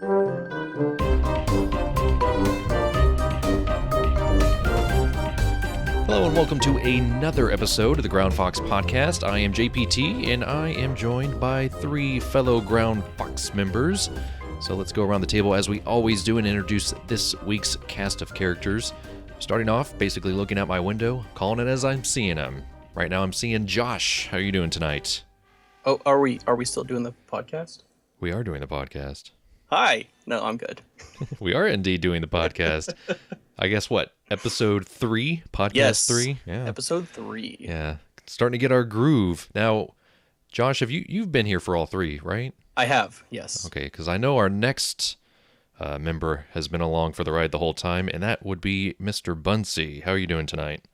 Hello and welcome to another episode of the Groundfox podcast. I am JPT and I am joined by three fellow Groundfox members. So let's go around the table as we always do and introduce this week's cast of characters. Starting off, basically looking out my window, calling it as I'm seeing them. Right now I'm seeing Josh. How are you doing tonight? Oh, are we still doing the podcast? We are doing the podcast. Hi. No, I'm good. We are indeed doing the podcast. I guess what? Episode 3? Podcast Yes. 3? Yeah. Episode 3. Yeah. Starting to get our groove. Now, Josh, you've been here for all 3, right? I have, yes. Okay, because I know our next member has been along for the ride the whole time, and that would be Mr. Buncy. How are you doing tonight?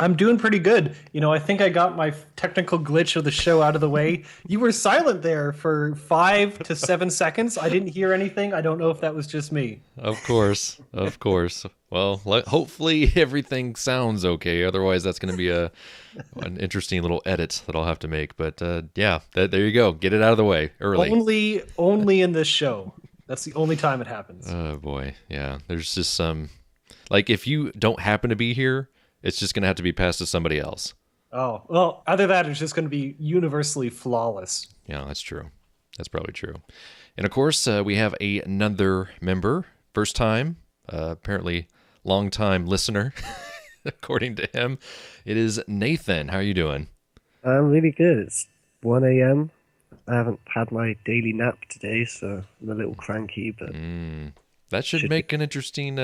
I'm doing pretty good. You know, I think I got my technical glitch of the show out of the way. You were silent there for 5 to 7 seconds. I didn't hear anything. I don't know if that was just me. Of course, of course. Well, hopefully everything sounds okay. Otherwise, that's going to be an interesting little edit that I'll have to make. But yeah, there you go. Get it out of the way early. Only in this show. That's the only time it happens. Oh boy, yeah. There's just some, like, if you don't happen to be here, it's just going to have to be passed to somebody else. Oh, well, other than that, it's just going to be universally flawless. Yeah, that's true. That's probably true. And of course, we have another member, first time, apparently long time listener, according to him. It is Naythunn. How are you doing? I'm really good. It's 1 a.m. I haven't had my daily nap today, so I'm a little cranky, but that should make an interesting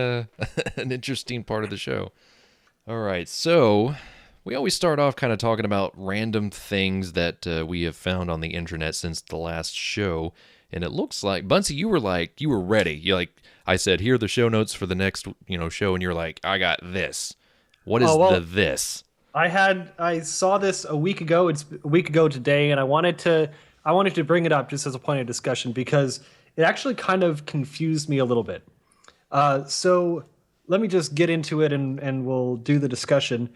part of the show. All right, so we always start off kind of talking about random things that we have found on the internet since the last show, and it looks like, Buncy, you were ready. I said, here are the show notes for the next show, and you're like, I got this. What is this? I saw this a week ago. It's a week ago today, and I wanted to bring it up just as a point of discussion because it actually kind of confused me a little bit. So let me just get into it and we'll do the discussion.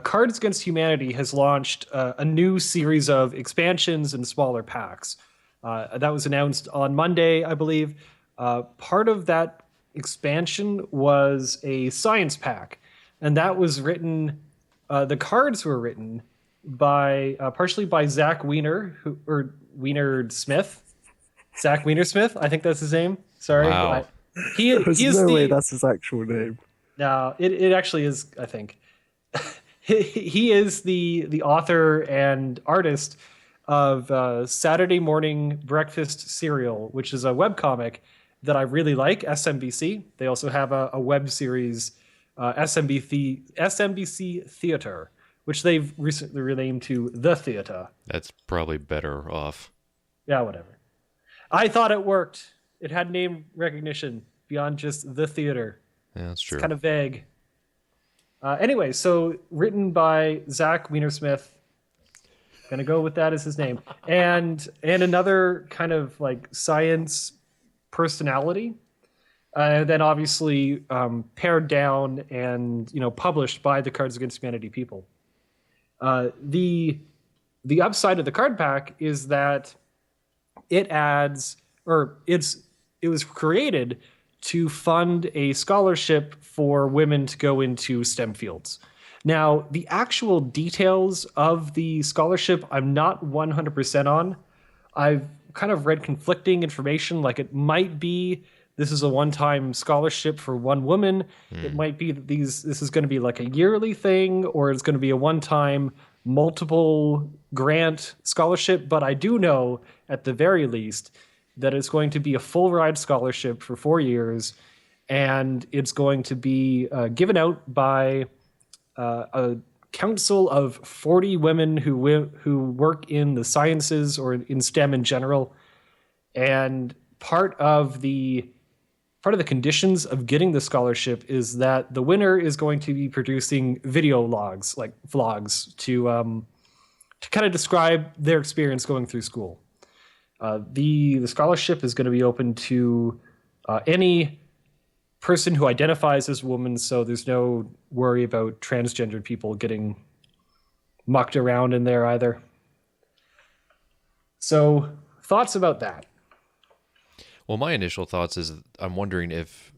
Cards Against Humanity has launched a new series of expansions and smaller packs. That was announced on Monday, I believe. Part of that expansion was a science pack, and that was written. The cards were written by partially by Zach Wiener, Wiener-Smith. Zach Wiener-Smith, I think that's his name. Sorry. Wow. there's no way that's his actual name. No, it actually is, I think. He is the author and artist of Saturday Morning Breakfast Cereal, which is a webcomic that I really like, SMBC. They also have a web series, SMBC Theater, which they've recently renamed to The Theater. That's probably better off. Yeah, whatever. I thought it worked. It had name recognition beyond just The Theater. Yeah, that's true. It's kind of vague. Anyway, so written by Zach Wienersmith. Gonna go with that as his name. And another kind of like science personality. Then obviously pared down and published by the Cards Against Humanity people. The upside of the card pack is that it was created to fund a scholarship for women to go into STEM fields. Now, the actual details of the scholarship, I'm not 100% on. I've kind of read conflicting information, like it might be this is a one-time scholarship for one woman. It might be that this is going to be like a yearly thing, or it's going to be a one-time multiple grant scholarship. But I do know, at the very least, that it's going to be a full ride scholarship for 4 years, and it's going to be given out by a council of 40 women who work in the sciences or in STEM in general. And part of the conditions of getting the scholarship is that the winner is going to be producing video logs, like vlogs, to kind of describe their experience going through school. The scholarship is going to be open to any person who identifies as a woman, so there's no worry about transgendered people getting mucked around in there either. So, thoughts about that? Well, my initial thoughts is I'm wondering if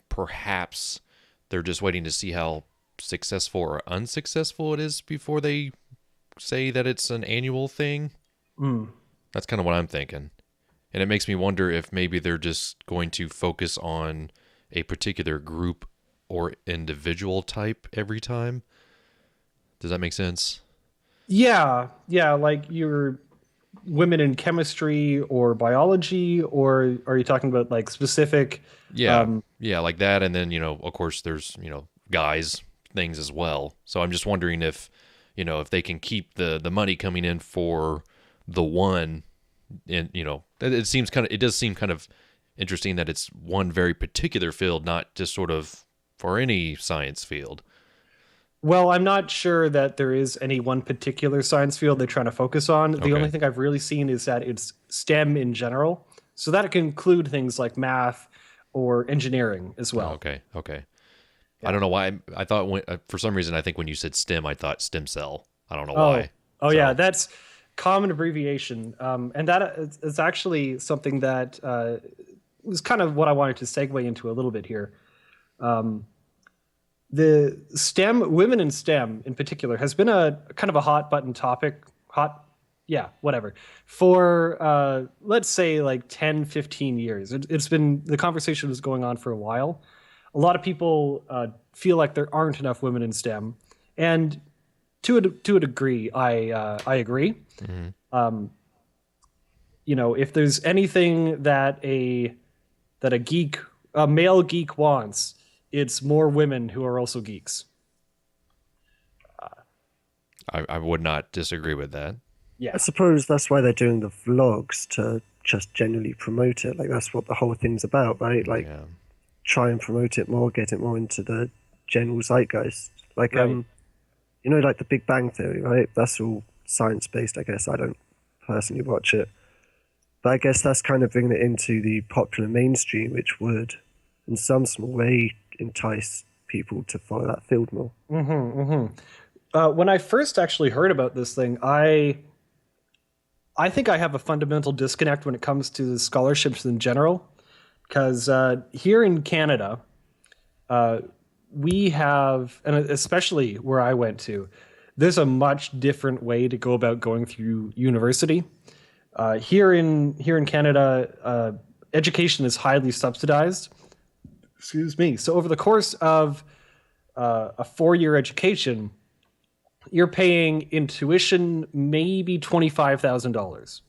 perhaps they're just waiting to see how successful or unsuccessful it is before they say that it's an annual thing. That's kind of what I'm thinking. And it makes me wonder if maybe they're just going to focus on a particular group or individual type every time. Does that make sense? Yeah, like your women in chemistry or biology, or are you talking about like specific? Yeah, yeah, like that. And then, of course, there's, guys things as well. So I'm just wondering if, if they can keep the money coming in for the one, and, it does seem kind of interesting that it's one very particular field, not just sort of for any science field. Well, I'm not sure that there is any one particular science field they're trying to focus on. The only thing I've really seen is that it's STEM in general. So that can include things like math or engineering as well. Okay. Yeah. I don't know why. I thought for some reason, I think when you said STEM, I thought stem cell. I don't know why. Yeah, that's common abbreviation. And that is actually something that was kind of what I wanted to segue into a little bit here. The STEM, women in STEM in particular, has been a kind of a hot button topic, for let's say like 10, 15 years. It's been, the conversation was going on for a while. A lot of people feel like there aren't enough women in STEM. And to a degree, I agree. Mm-hmm. If there's anything that a male geek wants, it's more women who are also geeks. I would not disagree with that. Yeah, I suppose that's why they're doing the vlogs, to just generally promote it. Like, that's what the whole thing's about, right? Like, try and promote it more, get it more into the general zeitgeist. Like, right. Like the Big Bang Theory, right? That's all science-based, I guess. I don't personally watch it. But I guess that's kind of bringing it into the popular mainstream, which would, in some small way, entice people to follow that field more. When I first actually heard about this thing, I think I have a fundamental disconnect when it comes to the scholarships in general, because here in Canada, we have, and especially where I went to, there's a much different way to go about going through university. Here in Canada, education is highly subsidized. Excuse me. So over the course of a 4-year education, you're paying in tuition maybe $25,000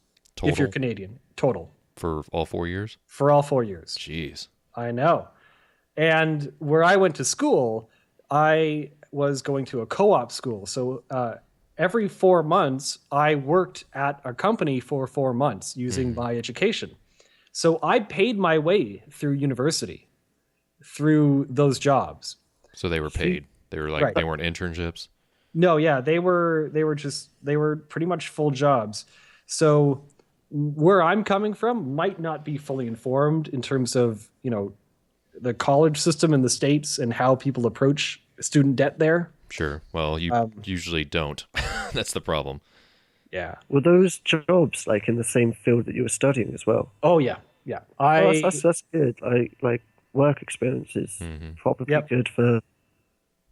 if you're Canadian total for all 4 years. For all 4 years. Jeez. I know. And where I went to school, I was going to a co-op school. So every 4 months, I worked at a company for 4 months using my education. So I paid my way through university through those jobs. So they were paid. They were like, right. They weren't internships. No, yeah, they were pretty much full jobs. So where I'm coming from might not be fully informed in terms of, the college system in the States and how people approach student debt there. Sure. Well, you usually don't. That's the problem. Yeah. Were those jobs like in the same field that you were studying as well? Oh yeah. Yeah. That's good. Like work experiences probably good for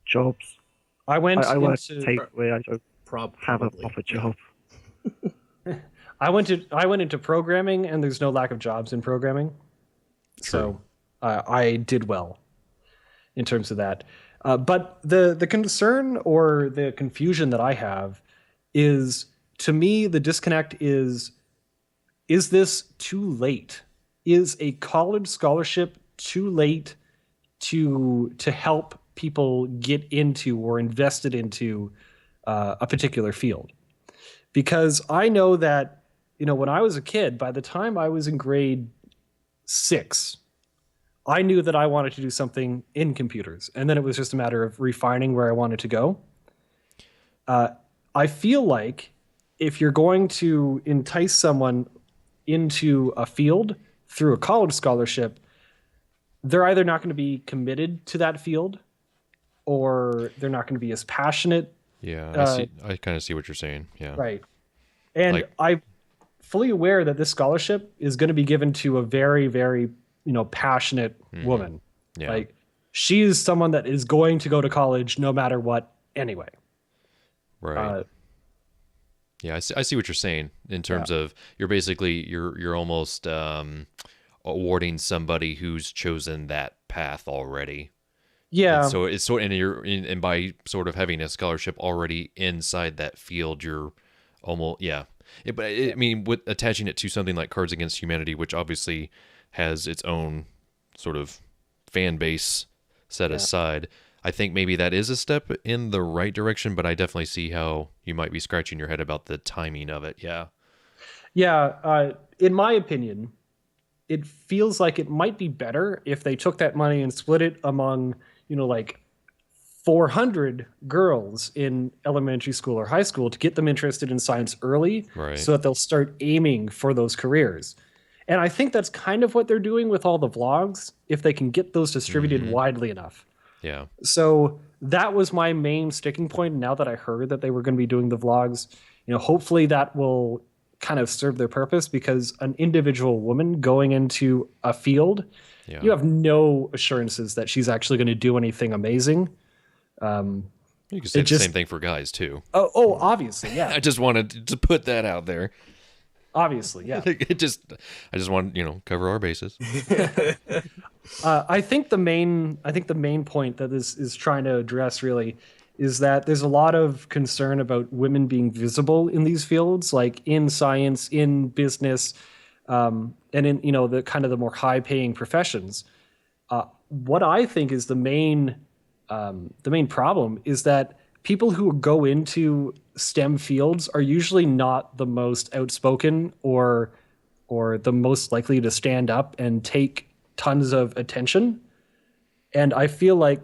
jobs. I went I work takeaway. I don't have a Probably. proper job. I went into programming, and there's no lack of jobs in programming. True. So I did well in terms of that. But the concern or the confusion that I have is, to me, the disconnect is this too late? Is a college scholarship too late to help people get into or invested into a particular field? Because I know that, when I was a kid, by the time I was in grade 6, I knew that I wanted to do something in computers. And then it was just a matter of refining where I wanted to go. I feel like if you're going to entice someone into a field through a college scholarship, they're either not going to be committed to that field, or they're not going to be as passionate. Yeah, I kind of see what you're saying. Yeah. Right. And fully aware that this scholarship is going to be given to a very, very, passionate woman. Yeah. Like, she is someone that is going to go to college no matter what anyway. Right. Yeah, I see what you're saying in terms of you're almost awarding somebody who's chosen that path already. Yeah. And so it's sort and by sort of having a scholarship already inside that field, you're almost I mean, with attaching it to something like Cards Against Humanity, which obviously has its own sort of fan base set aside. I think maybe that is a step in the right direction, but I definitely see how you might be scratching your head about the timing of it. Yeah. Yeah. In my opinion, it feels like it might be better if they took that money and split it among, like 400 girls in elementary school or high school to get them interested in science early, Right. so that they'll start aiming for those careers. And I think that's kind of what they're doing with all the vlogs, if they can get those distributed widely enough. Yeah. So that was my main sticking point. Now that I heard that they were going to be doing the vlogs, hopefully that will kind of serve their purpose, because an individual woman going into a field, you have no assurances that she's actually going to do anything amazing. You can say the same thing for guys too. Oh, obviously, yeah. I just wanted to put that out there. Obviously, yeah. I just want cover our bases. I think the main point that this is trying to address really is that there's a lot of concern about women being visible in these fields, like in science, in business, and in the kind of the more high-paying professions. What I think is the main problem is that people who go into STEM fields are usually not the most outspoken or the most likely to stand up and take tons of attention. And I feel like,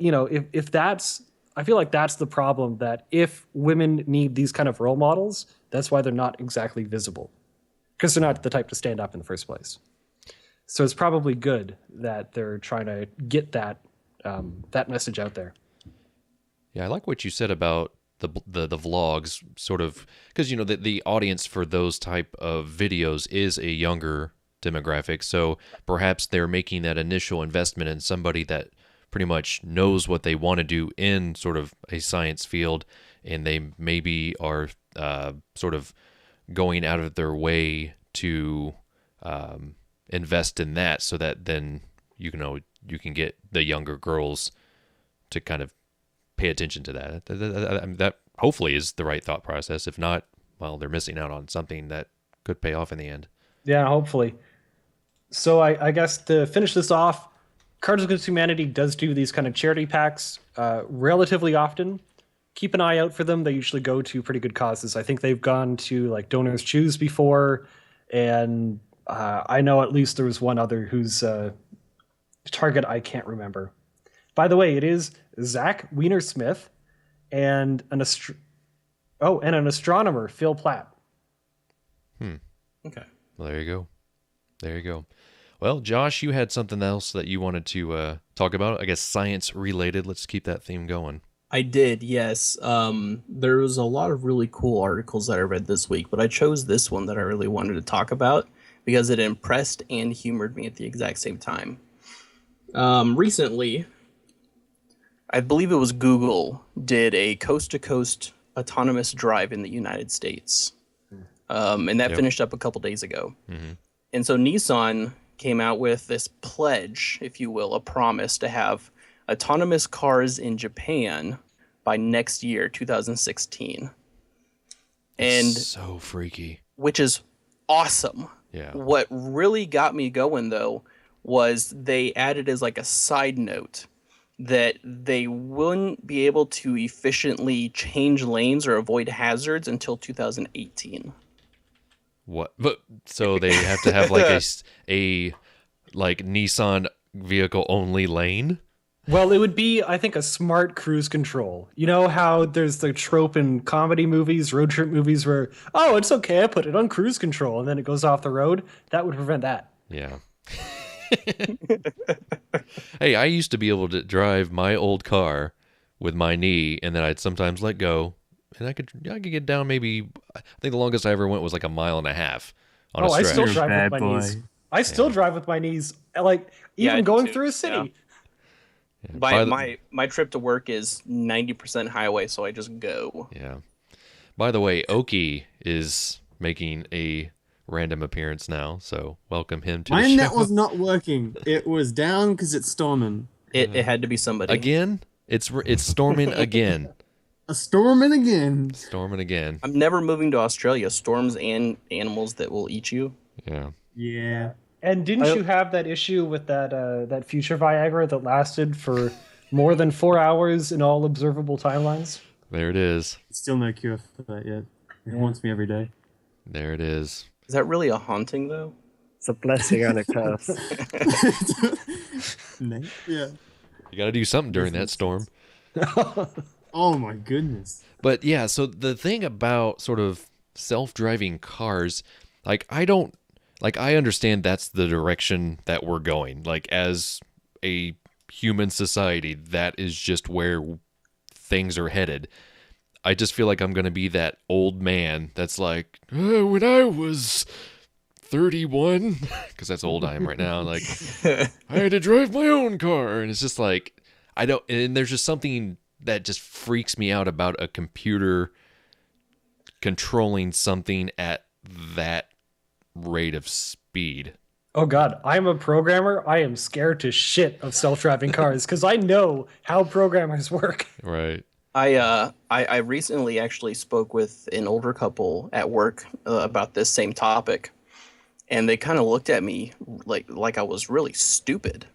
I feel like that's the problem, that if women need these kind of role models, that's why they're not exactly visible, because they're not the type to stand up in the first place. So it's probably good that they're trying to get that message out there. Yeah, I like what you said about the vlogs, sort of, because the audience for those type of videos is a younger demographic. So perhaps they're making that initial investment in somebody that pretty much knows what they want to do in sort of a science field, and they maybe are sort of going out of their way to invest in that, so that then you can get the younger girls to kind of pay attention to that. That hopefully is the right thought process. If not, well, they're missing out on something that could pay off in the end. Yeah, hopefully. So I guess to finish this off, Cards Against Humanity does do these kind of charity packs relatively often. Keep an eye out for them. They usually go to pretty good causes. I think they've gone to like Donors Choose before, and I know at least there was one other whose target I can't remember. By the way, it is Zach Wiener-Smith and an astronomer, Phil Platt. Okay. Well, there you go. Well, Josh, you had something else that you wanted to talk about. I guess science related. Let's keep that theme going. I did, yes. There was a lot of really cool articles that I read this week, but I chose this one that I really wanted to talk about because it impressed and humored me at the exact same time. Recently, I believe it was Google, did a coast-to-coast autonomous drive in the United States. And that finished up a couple days ago. Mm-hmm. And so Nissan came out with this pledge, if you will, a promise to have autonomous cars in Japan by next year, 2016. And so freaky. Which is awesome. Yeah. What really got me going, though, was they added as like a side note that they wouldn't be able to efficiently change lanes or avoid hazards until 2018. What? But so they have to have like a like Nissan vehicle only lane? Well, it would be, I think, a smart cruise control. You know how there's the trope in comedy movies, road trip movies, where, oh, it's okay, I put it on cruise control, and then it goes off the road? That would prevent that. Yeah. Hey, I used to be able to drive my old car with my knee, and then I'd sometimes let go, and I could get down maybe, I think the longest I ever went was like 1.5 miles on Oh, a I stretch. still You're a drive with bad my boy. knees. I still drive with my knees, like Yeah, I even do going too. through a city. Yeah. By the- My trip to work is 90% highway, so I just go. yeah. By the way, Oaky is making a random appearance now, so welcome him to My the show. net was not working. It was down because it's storming. It had to be somebody. Again? It's storming again. A storming again. Storming again. I'm never moving to Australia. Storms and animals that will eat you. Yeah. Yeah. And didn't you have that issue with that future Viagra that lasted for more than 4 hours in all observable timelines? There it is. Still no cure for that yet. It haunts me every day. There it is. Is that really a haunting though? It's a blessing and a curse. Yeah. You got to do something during that storm. Oh my goodness. But yeah, so the thing about sort of self-driving cars, like I understand that's the direction that we're going. Like as a human society, that is just where things are headed. I just feel like I'm going to be that old man that's like, when I was 31, because that's old I am right now, like, I had to drive my own car. And it's just like, and there's just something that just freaks me out about a computer controlling something at that rate of speed. Oh God, I'm a programmer. I am scared to shit of self-driving cars because I know how programmers work. Right. I recently actually spoke with an older couple at work about this same topic, and they kind of looked at me like I was really stupid,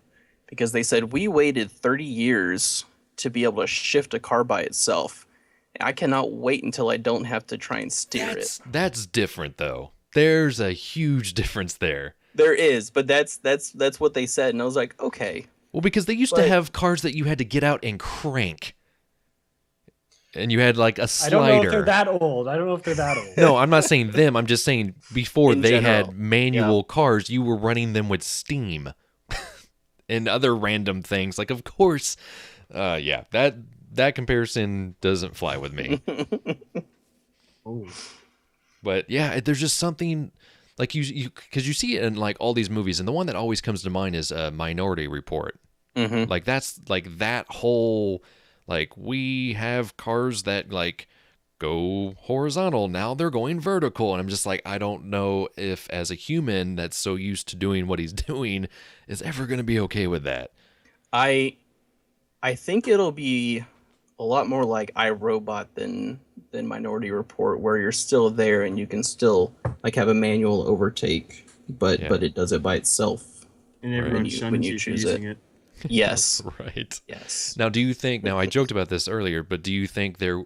because they said we waited 30 years to be able to shift a car by itself. I cannot wait until I don't have to try and steer it. That's different though. There's a huge difference there. There is, but that's what they said, and I was like, okay. Well, because they used to have cars that you had to get out and crank. And you had like a slider. I don't know if they're that old. No, I'm not saying them. I'm just saying before In they general, had manual cars, you were running them with steam and other random things. Like, of course, yeah, that comparison doesn't fly with me. Oh. But yeah, there's just something like you because you see it in like all these movies, and the one that always comes to mind is Minority Report. Mm-hmm. Like that's like that whole. Like, we have cars that, like, go horizontal. Now they're going vertical. And I'm just like, I don't know if, as a human that's so used to doing what he's doing, is ever going to be okay with that. I think it'll be a lot more like iRobot than Minority Report, where you're still there and you can still, like, have a manual overtake, but it does it by itself. And everyone When shuns you you for choose using it. Yes. Right. Yes. Now, do you think, now I joked about this earlier, but do you think there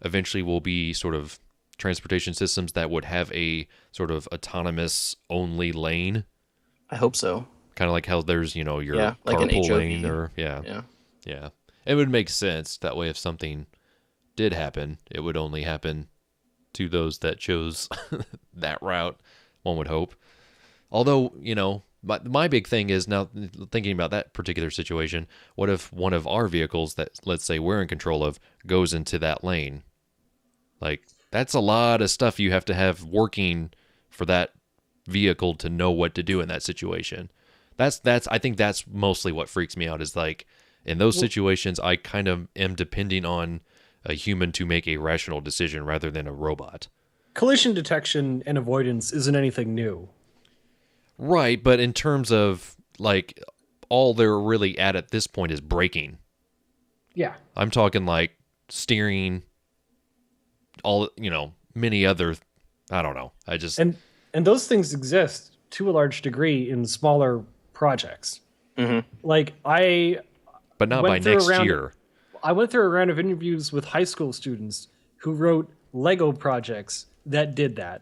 eventually will be sort of transportation systems that would have a sort of autonomous only lane? I hope so. Kind of like how there's, your like an carpool HOV. lane or, yeah. It would make sense. That way, if something did happen, it would only happen to those that chose that route, one would hope. Although, my big thing is now thinking about that particular situation, what if one of our vehicles that, let's say, we're in control of goes into that lane? Like, that's a lot of stuff you have to have working for that vehicle to know what to do in that situation. I think that's mostly what freaks me out is like, in those situations, I kind of am depending on a human to make a rational decision rather than a robot. Collision detection and avoidance isn't anything new. Right, but in terms of, like, all they're really at this point is braking. Yeah. I'm talking, like, steering, all, many other, I don't know. And those things exist to a large degree in smaller projects. Mm-hmm. Like, but not by next year. I went through a round of interviews with high school students who wrote Lego projects that did that.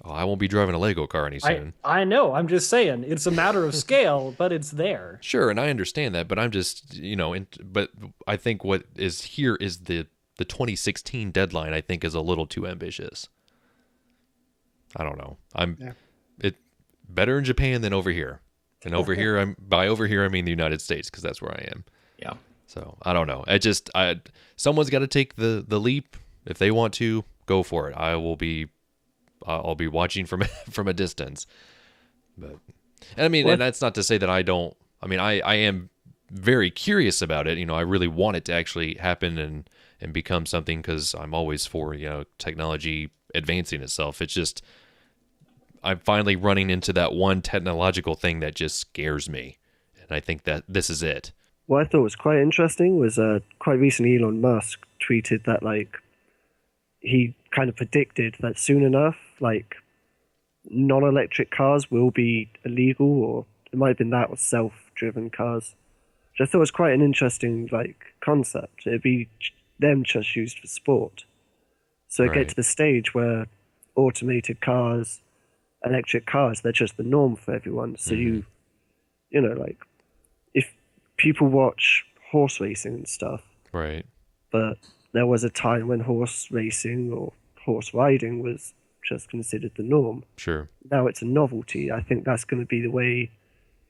Oh, I won't be driving a Lego car any soon. I know. I'm just saying. It's a matter of scale, but it's there. Sure, and I understand that, but I'm just, but I think what is here is the 2016 deadline, I think, is a little too ambitious. I don't know. It better in Japan than over here. And over here, by over here, I mean the United States, because that's where I am. Yeah. So, I don't know. Someone's got to take the leap. If they want to, go for it. I will be I'll be watching from from a distance. But and I mean, and that's not to say that I don't. I mean, I am very curious about it. I really want it to actually happen and become something, because I'm always for technology advancing itself. It's just I'm finally running into that one technological thing that just scares me, and I think that this is it. What I thought was quite interesting was quite recently Elon Musk tweeted that he kind of predicted that soon enough non-electric cars will be illegal, or it might have been that or self-driven cars. Which I thought was quite an interesting concept. It'd be them just used for sport. So it get to the stage where automated cars, electric cars, they're just the norm for everyone. So if people watch horse racing and stuff, right? But there was a time when horse racing or horse riding was just considered the norm. Sure. Now it's a novelty. I think that's going to be the way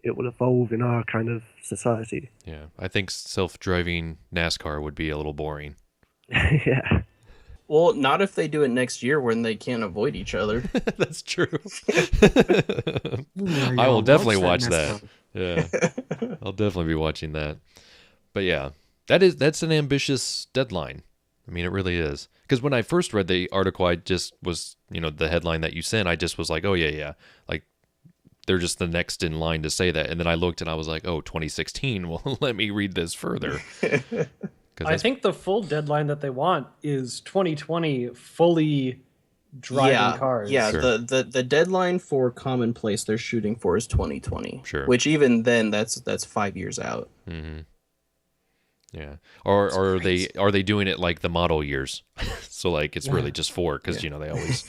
it will evolve in our kind of society. Yeah, I think self-driving NASCAR would be a little boring. Yeah. Well, not if they do it next year when they can't avoid each other. That's true. Oh I will God, definitely watch that. NASCAR. Yeah, I'll definitely be watching that. But yeah, that's an ambitious deadline. I mean, it really is. Because when I first read the article, I just was, the headline that you sent, I just was like, oh yeah. Like, they're just the next in line to say that. And then I looked and I was like, oh, 2016. Well, let me read this further. I think the full deadline that they want is 2020 fully driving cars. Yeah, Sure. the deadline for Commonplace they're shooting for is 2020. Sure. Which even then that's 5 years out. Mm-hmm. Yeah. Or are they doing it like the model years? So it's really just 4, because they always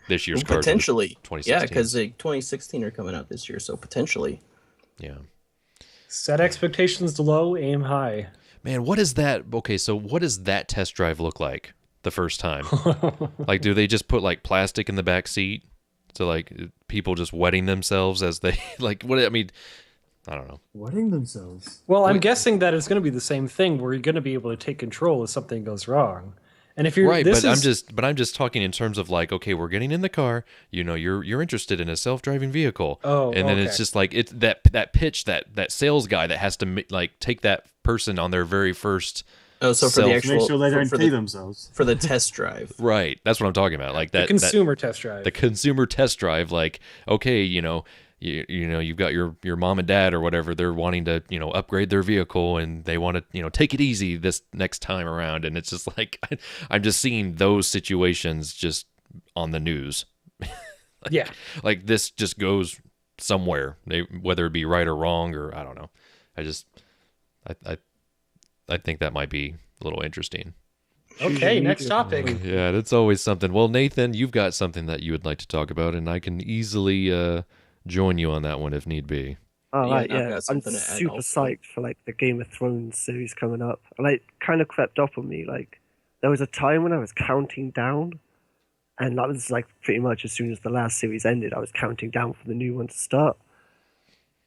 this year's cars potentially 2016. Yeah, because 2016 are coming out this year, so potentially. Yeah. Set expectations low, aim high. Man, what is that? Okay, so what does that test drive look like the first time? Do they just put plastic in the back seat? So people just wetting themselves as they what? I mean, I don't know. Wetting themselves. Well, I'm guessing that it's going to be the same thing where you're going to be able to take control if something goes wrong. And if you're right, I'm just talking in terms of okay, we're getting in the car. You're interested in a self-driving vehicle. Oh, and then okay. it's just it's that pitch, that sales guy that has to take that person on their very first. Oh, so for the actual, make sure they don't for pee the, themselves for the test drive. Right, that's what I'm talking about. the consumer test drive. The consumer test drive. Okay, you've got your mom and dad or whatever, they're wanting to upgrade their vehicle, and they want to take it easy this next time around, and it's just I'm just seeing those situations just on the news. Yeah, this just goes somewhere, whether it be right or wrong, or I don't know. I think that might be a little interesting. Okay, next topic. Yeah, that's always something. Well, Nathan, you've got something that you would like to talk about, and I can easily join you on that one if need be. Oh, Yeah, right, I've yeah. got I'm something to add super also. psyched for the Game of Thrones series coming up. And kind of crept up on me. There was a time when I was counting down, and that was pretty much as soon as the last series ended, I was counting down for the new one to start.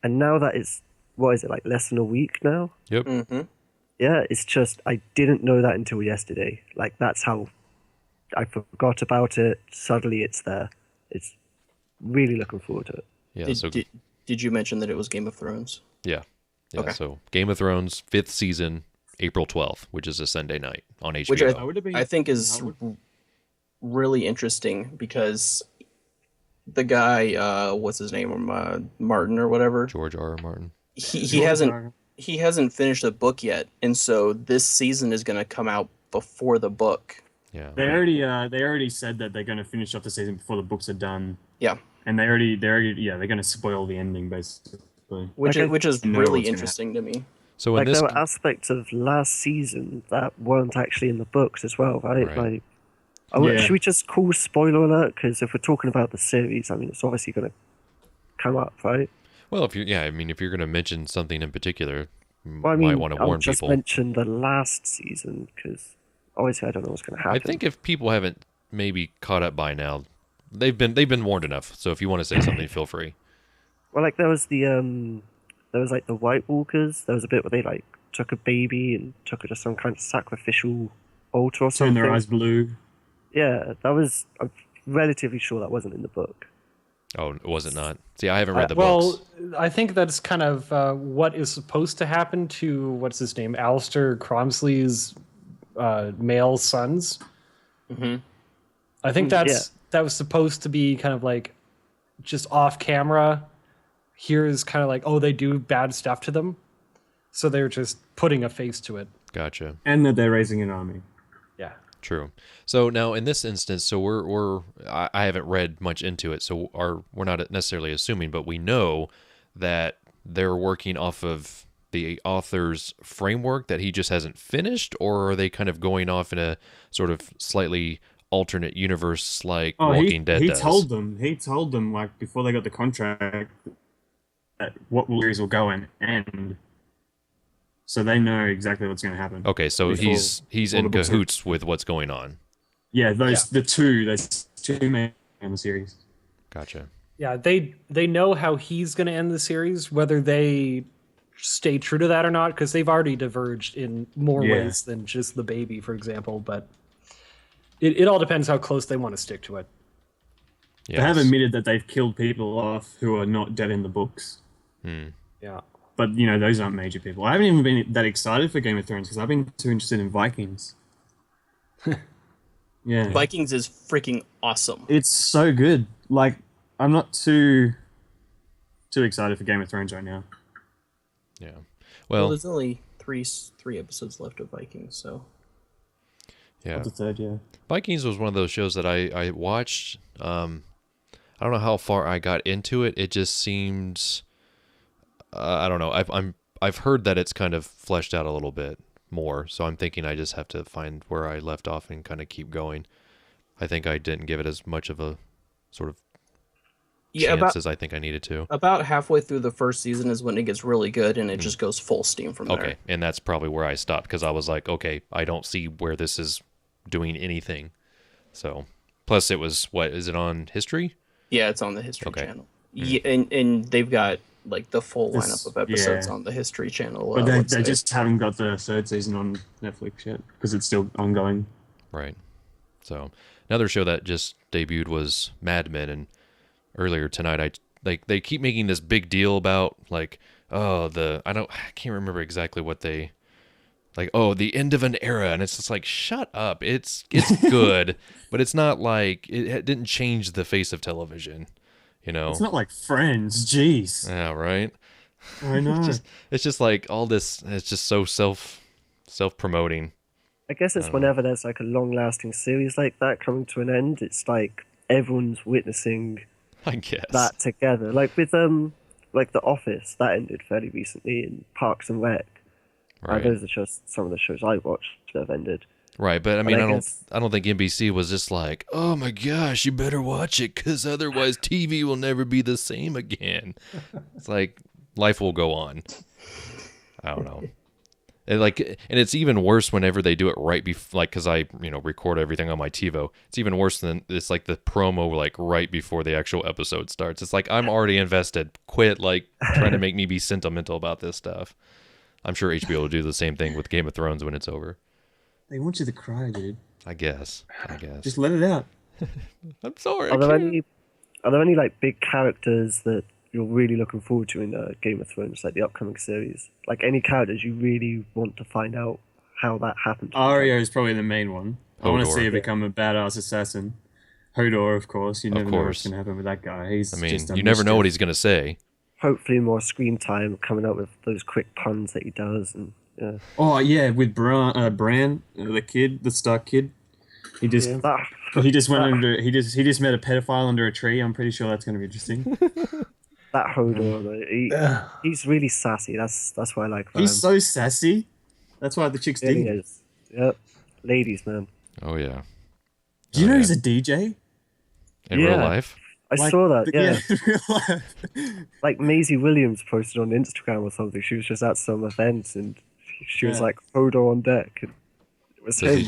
And now that it's, what is it, less than a week now? Yep. Mm-hmm. Yeah, it's just, I didn't know that until yesterday. That's how I forgot about it. Suddenly it's there. It's really looking forward to it. Yeah. Did you mention that it was Game of Thrones? Yeah. Okay. So Game of Thrones 5th season, April 12th, which is a Sunday night on HBO. Which I think is really interesting because the guy, what's his name, Martin or whatever, George R. R. Martin. he hasn't finished the book yet, and so this season is going to come out before the book. Yeah. They already said that they're going to finish off the season before the books are done. Yeah, And they're going to spoil the ending basically. which is know really what's gonna interesting to me. So in this, there were aspects of last season that weren't actually in the books as well, right? Right. Yeah. Should we just call spoiler alert? Because if we're talking about the series, I mean, it's obviously going to come up, right? well, if you're going to mention something in particular, you Well, I mean, might want to I'll warn just people. mention the last season because obviously I don't know what's going to happen. I think if people haven't maybe caught up by now, they've been warned enough. So if you want to say something, feel free. Well, there was the the White Walkers. There was a bit where they took a baby and took it to some kind of sacrificial altar or Turn something. their eyes blue. Yeah, that was. I relatively sure that wasn't in the book. Oh, was it not? See, I haven't read the books. Well, I think that's kind of what is supposed to happen to, what's his name, Alistair Cromsley's male sons. Mm-hmm. I think that was supposed to be kind of like just off camera. Here's kind of like, oh, they do bad stuff to them. So they're just putting a face to it. Gotcha. And that they're raising an army. Yeah. True. So now in this instance, so I haven't read much into it, so we're not necessarily assuming, but we know that they're working off of the author's framework that he just hasn't finished, or are they kind of going off in a sort of slightly alternate universe like Walking Dead does? He told them like before they got the contract that what series will go and end. So they know exactly what's going to happen. Okay, so he's in cahoots with what's going on. Yeah, there's two men in the series. Gotcha. Yeah, they know how he's going to end the series, whether they stay true to that or not, because they've already diverged in more ways than just the baby, for example. But it all depends how close they want to stick to it. Yes. They have admitted that they've killed people off who are not dead in the books. Yeah. But, you know, those aren't major people. I haven't even been that excited for Game of Thrones because I've been too interested in Vikings. Yeah. Vikings is freaking awesome. It's so good. Like, I'm not too excited for Game of Thrones right now. Yeah. Well, Well, there's only three episodes left of Vikings, so. yeah. The third, yeah. Vikings was one of those shows that I watched. I don't know how far I got into it. It just seemed... I don't know. I've heard that it's kind of fleshed out a little bit more, so I'm thinking I just have to find where I left off and kind of keep going. I think I didn't give it as much of a sort of chance as I think I needed to. About halfway through the first season is when it gets really good, and it just goes full steam from there. Okay, and that's probably where I stopped because I was like, okay, I don't see where this is doing anything. So, plus it was is it on History? Yeah, it's on the History Channel. Yeah, and they've got like the full lineup of episodes on the History Channel. But they just haven't got the third season on Netflix yet because it's still ongoing. Right. So another show that just debuted was Mad Men, and earlier tonight they keep making this big deal about like I can't remember exactly what they like the end of an era, and it's just like shut up. It's good, but it's not like it didn't change the face of television. You know, it's not like Friends. Jeez. Yeah, right. I know. it's just like all this. It's just so self promoting. I guess it's whenever there's like a long-lasting series like that coming to an end, it's like everyone's witnessing. I guess that together, like with like The Office, that ended fairly recently, in Parks and Rec. Right. Those are just some of the shows I watched that have ended. Right, but I mean, I don't think NBC was just like, oh my gosh, you better watch it because otherwise TV will never be the same again. It's like life will go on. I don't know. And it's even worse whenever they do it right before, like, because I record everything on my TiVo. It's even worse than it's like the promo like right before the actual episode starts. It's like I'm already invested. Quit like trying to make me be sentimental about this stuff. I'm sure HBO will do the same thing with Game of Thrones when it's over. They want you to cry, dude. I guess. Just let it out. I'm sorry. Are there any like big characters that you're really looking forward to in Game of Thrones, like the upcoming series? Like any characters you really want to find out how that happened? Arya is probably the main one. I want to Hodor. see her become a badass assassin. Hodor, of course. You never know what's going to happen with that guy. You never know what he's going to say. Hopefully more screen time coming up with those quick puns that he does. And yeah. Oh, yeah, with Bran, the Stark kid. He just went under. He just met a pedophile under a tree. I'm pretty sure that's going to be interesting. That Hodor, he's really sassy. That's why I like. He's so sassy. That's why the chicks dig him. Yep, ladies, man. Oh yeah. Do you know he's a DJ in real life? I saw that. Yeah. in real life. Like Maisie Williams posted on Instagram or something. She was just at some event and she was like Hodor on deck. And it was him.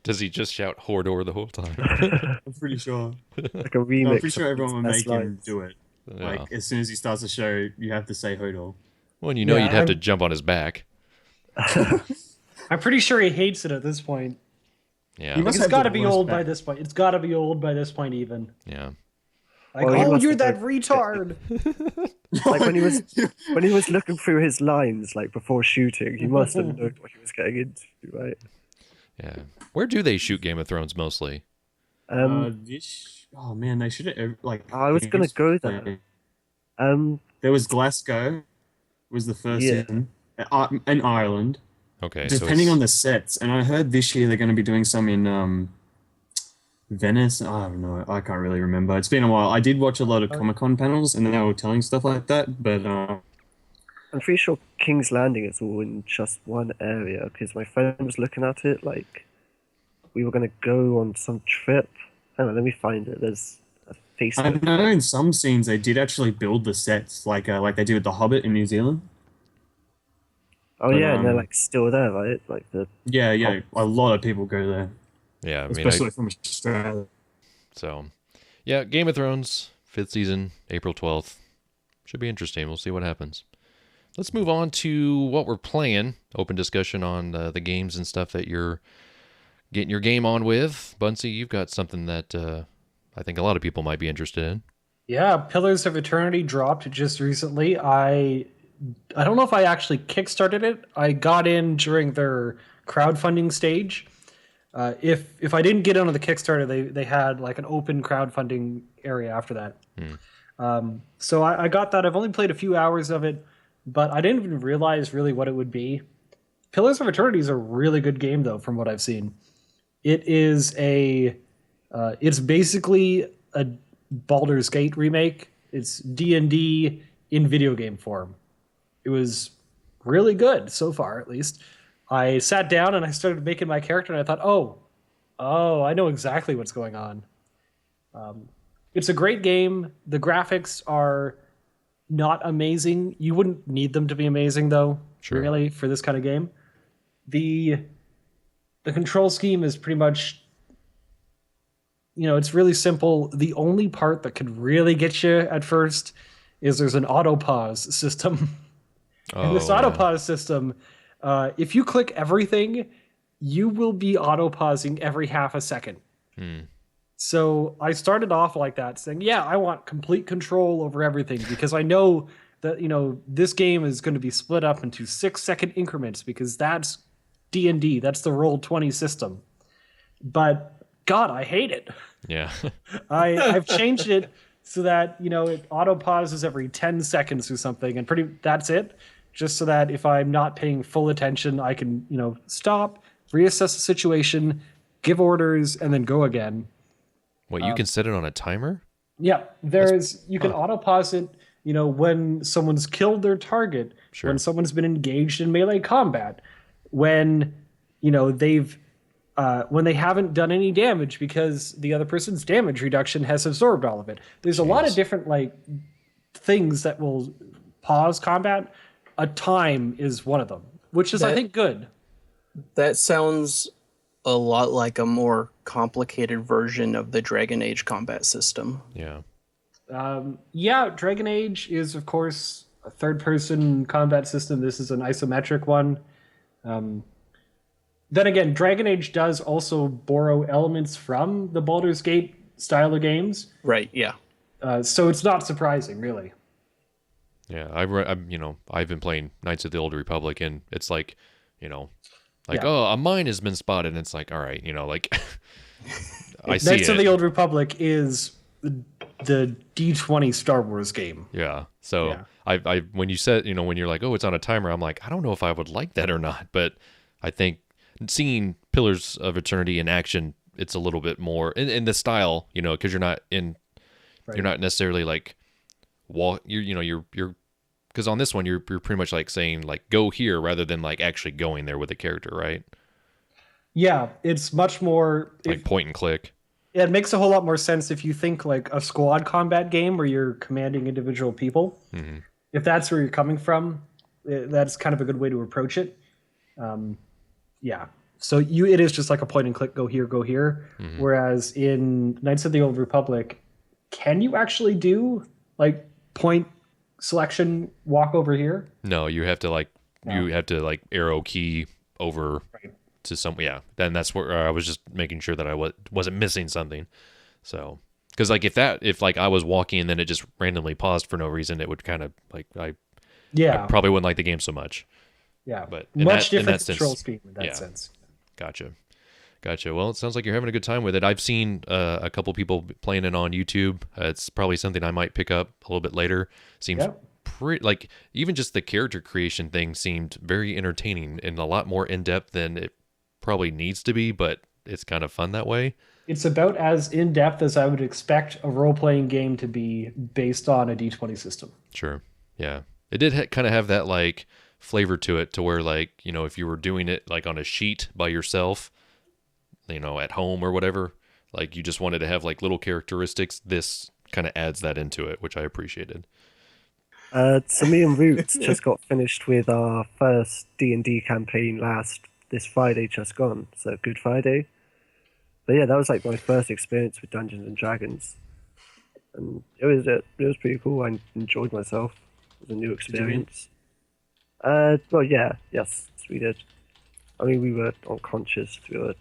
Does he just shout Hodor the whole time? I'm pretty sure. Like a remix. I'm pretty sure everyone would make him do it. Yeah. Like as soon as he starts the show, you have to say Hodor. Well, you'd have to jump on his back. I'm pretty sure he hates it at this point. Yeah. It's got to be old by this point. It's got to be old by this point, even. Yeah. Like, you're that retard. Like when he was looking through his lines, like before shooting, he must have known what he was getting into, right? Yeah. Where do they shoot Game of Thrones mostly? oh man, they should have I was gonna go there. There was Glasgow, was the first season, and Ireland. Okay. Depending on the sets, and I heard this year they're going to be doing some in Venice. I don't know. I can't really remember. It's been a while. I did watch a lot of Comic-Con panels, and they were telling stuff like that. But I'm pretty sure King's Landing is all in just one area because my friend was looking at it. Like we were going to go on some trip. Hang on, let me find it. There's a Facebook. I know in some scenes they did actually build the sets, like they did with The Hobbit in New Zealand. Oh yeah, and they're like still there, right? Like the a lot of people go there. Yeah, especially from Australia. So, yeah, Game of Thrones 5th season, April 12th. Should be interesting. We'll see what happens. Let's move on to what we're playing. Open discussion on the games and stuff that you're getting your game on with. Bunsy, you've got something that I think a lot of people might be interested in. Yeah, Pillars of Eternity dropped just recently. I don't know if I actually kickstarted it. I got in during their crowdfunding stage. If I didn't get onto the Kickstarter, they had like an open crowdfunding area after that. So I got that. I've only played a few hours of it, but I didn't even realize really what it would be. Pillars of Eternity is a really good game, though, from what I've seen. It is it's basically a Baldur's Gate remake. It's D&D in video game form. It was really good so far, at least. I sat down and I started making my character, and I thought, oh, I know exactly what's going on. It's a great game. The graphics are not amazing. You wouldn't need them to be amazing, though, really, for this kind of game. The control scheme is pretty much, it's really simple. The only part that could really get you at first is there's an auto pause system. And this auto pause system, if you click everything, you will be auto pausing every half a second. So I started off like that, saying, yeah, I want complete control over everything because I know that, this game is going to be split up into 6-second increments because that's D&D. That's the Roll20 system. But God, I hate it. Yeah. I've changed it so that, it auto pauses every 10 seconds or something, and that's it. Just so that if I'm not paying full attention, I can, stop, reassess the situation, give orders, and then go again. Wait, you can set it on a timer? Yeah, you can auto pause it, when someone's killed their target, when someone's been engaged in melee combat, when, when they haven't done any damage because the other person's damage reduction has absorbed all of it. There's a lot of different things that will pause combat. A time is one of them, which is, I think, good. That sounds a lot like a more complicated version of the Dragon Age combat system. Yeah. Dragon Age is, of course, a third-person combat system. This is an isometric one. Then again, Dragon Age does also borrow elements from the Baldur's Gate style of games. Right, yeah. So it's not surprising, really. Yeah, I've been playing Knights of the Old Republic, and it's like, a mine has been spotted, and it's like, all right, I see Knights of the Old Republic is the D20 Star Wars game. Yeah. So I when you said, when you're like, oh, it's on a timer, I'm like, I don't know if I would like that or not, but I think seeing Pillars of Eternity in action, it's a little bit more in the style, because you're not necessarily like you're because on this one you're pretty much like saying like go here rather than like actually going there with the character, right? Yeah, it's much more like point and click. Yeah, it makes a whole lot more sense if you think like a squad combat game where you're commanding individual people. Mm-hmm. If that's where you're coming from, that's kind of a good way to approach it. Yeah. So it is just like a point and click, go here, go here. Mm-hmm. Whereas in Knights of the Old Republic, can you actually do like point selection, walk over here? No, you have to like arrow key over to some. Yeah, then that's where I was just making sure that I wasn't missing something. So, because like if like I was walking and then it just randomly paused for no reason, it would kind of like I probably wouldn't like the game so much. Yeah, but much different in that control sense, scheme in that sense. Gotcha. Well, it sounds like you're having a good time with it. I've seen a couple people playing it on YouTube. It's probably something I might pick up a little bit later. Seems pretty, like, even just the character creation thing seemed very entertaining and a lot more in-depth than it probably needs to be, but it's kind of fun that way. It's about as in-depth as I would expect a role-playing game to be based on a D20 system. Sure. Yeah. It did kind of have that, like, flavor to it to where, like, you know, if you were doing it, like, on a sheet by yourself, you know, at home or whatever, like, you just wanted to have, like, little characteristics, this kind of adds that into it, which I appreciated. So me and Roots just got finished with our first D&D campaign this Friday just gone, so Good Friday. But yeah, that was like my first experience with Dungeons and Dragons, and it was pretty cool. I enjoyed myself. It was a new experience. Well, yes, we did. I mean, we were unconscious through a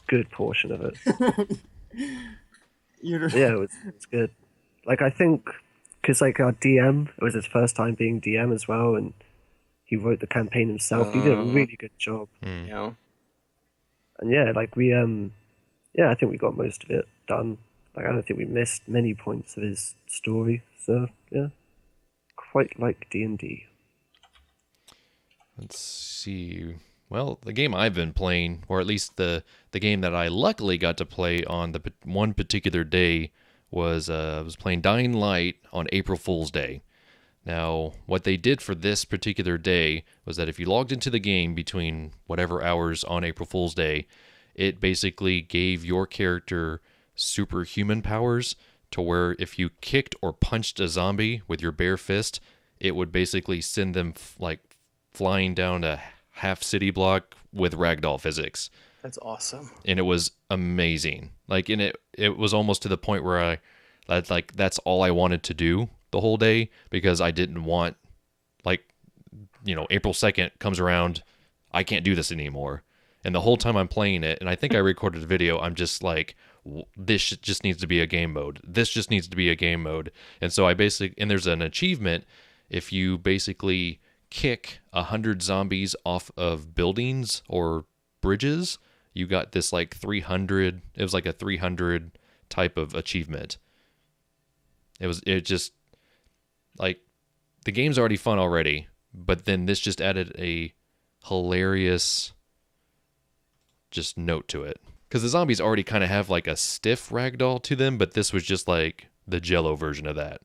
good portion of it. Yeah, it was good. Like, I think, because like our DM, it was his first time being DM as well, and he wrote the campaign himself. He did a really good job. Yeah. And yeah, like I think we got most of it done. Like, I don't think we missed many points of his story. So yeah, quite like D&D. Let's see. Well, the game I've been playing, or at least the game that I luckily got to play on the one particular day, was I was playing Dying Light on April Fool's Day. Now, what they did for this particular day was that if you logged into the game between whatever hours on April Fool's Day, it basically gave your character superhuman powers to where if you kicked or punched a zombie with your bare fist, it would basically send them like flying down a half city block with ragdoll physics. That's awesome. And it was amazing. Like, and it was almost to the point where that's all I wanted to do the whole day, because I didn't want, like, you know, April 2nd comes around, I can't do this anymore. And the whole time I'm playing it, and I think I recorded a video, I'm just like, this just needs to be a game mode. This just needs to be a game mode. And so and there's an achievement if you basically kick 100 zombies off of buildings or bridges, you got this like 300, it was like a 300 type of achievement. It just, like, the game's already fun already, but then this just added a hilarious just note to it. Because the zombies already kind of have like a stiff ragdoll to them, but this was just like the Jello version of that.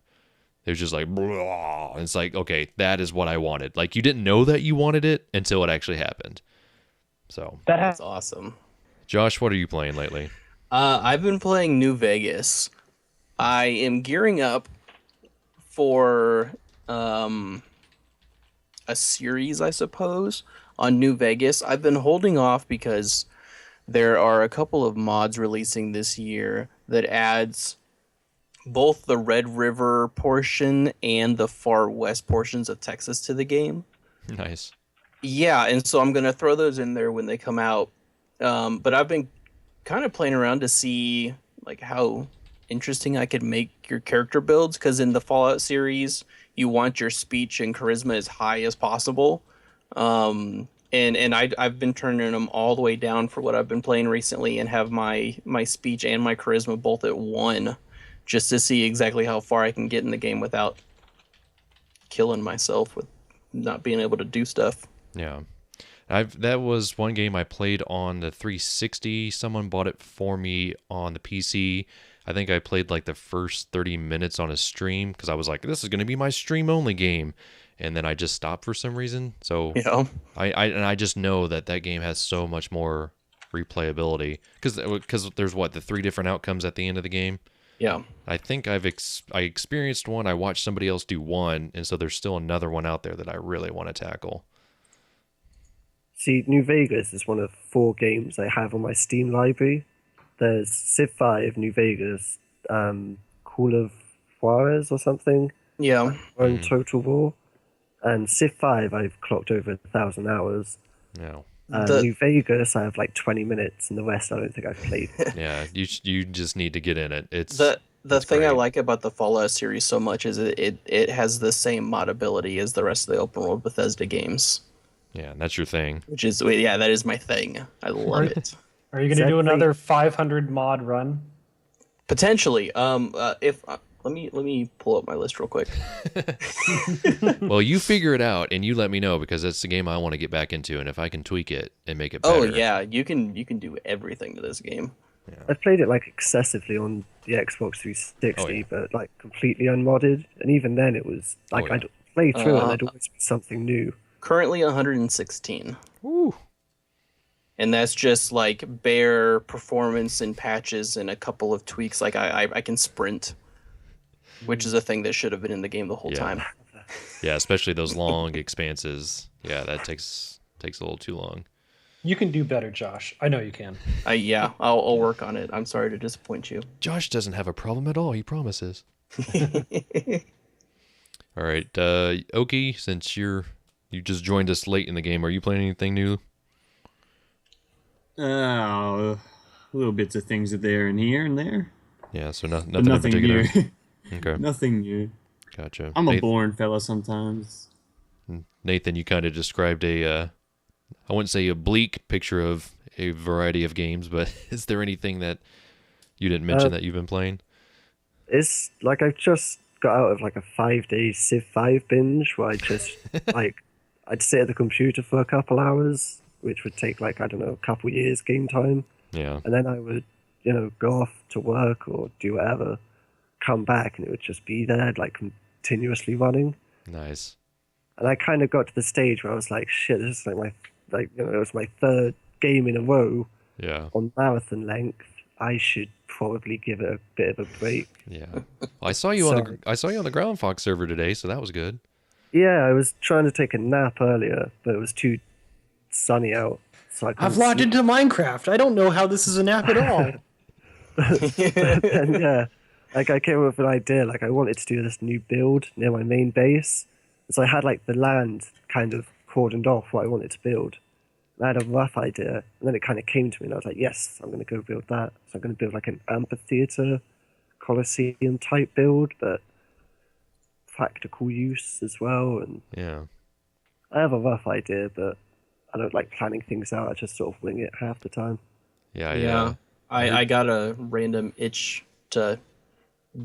It was just like, blah, and it's like, okay, that is what I wanted. Like, you didn't know that you wanted it until it actually happened. So that's awesome. Josh, what are you playing lately? I've been playing New Vegas. I am gearing up for a series, I suppose, on New Vegas. I've been holding off because there are a couple of mods releasing this year that adds both the Red River portion and the far west portions of Texas to the game. Nice. Yeah, and so I'm going to throw those in there when they come out. But I've been kind of playing around to see like how interesting I could make your character builds, because in the Fallout series, you want your speech and charisma as high as possible. And I've been turning them all the way down for what I've been playing recently, and have my speech and my charisma both at 1, just to see exactly how far I can get in the game without killing myself with not being able to do stuff. Yeah. That was one game I played on the 360. Someone bought it for me on the PC. I think I played like the first 30 minutes on a stream because I was like, this is going to be my stream only game. And then I just stopped for some reason. So yeah. I just know that game has so much more replayability because there's the 3 different outcomes at the end of the game. Yeah. I think I experienced one. I watched somebody else do one. And so there's still another one out there that I really want to tackle. See, New Vegas is one of 4 games I have on my Steam library. There's Civ 5, New Vegas, Call of Juarez or something. Yeah. Total War. And Civ 5, I've clocked over 1,000 hours. Yeah. New Vegas, I have like 20 minutes, and the rest I don't think I've played. Yeah, you just need to get in it. The thing I great. like about the Fallout series so much is it has the same modability as the rest of the open world Bethesda games. Yeah, and that's your thing. Which is that is my thing. I love it. Are you going to do another 500 mod run? Potentially. If let me pull up my list real quick. Well, you figure it out and you let me know, because that's the game I want to get back into, and if I can tweak it and make it better. Oh yeah, you can do everything to this game. Yeah. I've played it like excessively on the Xbox 360, but like completely unmodded, and even then it was like I'd play through it and there'd always be something new. Currently 116. Woo. And that's just like bare performance and patches and a couple of tweaks. Like I can sprint, which is a thing that should have been in the game the whole time. Yeah, especially those long expanses. Yeah, that takes a little too long. You can do better, Josh. I know you can. I'll work on it. I'm sorry to disappoint you. Josh doesn't have a problem at all, he promises. All right, Oaky, since you just joined us late in the game, are you playing anything new? Little bits of things are there and here and there. Yeah, so nothing But nothing in particular. new. Okay, Nothing new. gotcha. I'm a boring fella sometimes. Nathan, you kind of described I wouldn't say a bleak picture of a variety of games, but is there anything that you didn't mention that you've been playing? It's like I've just got out of like a 5-day Civ 5 binge where I just like I'd sit at the computer for a couple hours, which would take like, I don't know, a couple years game time. Yeah. And then I would, go off to work or do whatever, come back, and it would just be there, like continuously running. Nice. And I kind of got to the stage where I was like, shit, this is it was my third game in a row on marathon length. I should probably give it a bit of a break. Yeah. I saw you on the Groundfox server today, so that was good. Yeah, I was trying to take a nap earlier, but it was too sunny out. So I've logged into Minecraft. I don't know how this is a nap at all. And yeah, like I came up with an idea. Like I wanted to do this new build near my main base, so I had like the land kind of cordoned off what I wanted to build. And I had a rough idea, and then it kind of came to me, and I was like, yes, I'm going to go build that. So I'm going to build like an amphitheater, Colosseum type build, but practical use as well. And Yeah. I have a rough idea, but I don't like planning things out. I just sort of wing it half the time. Yeah. I got a random itch to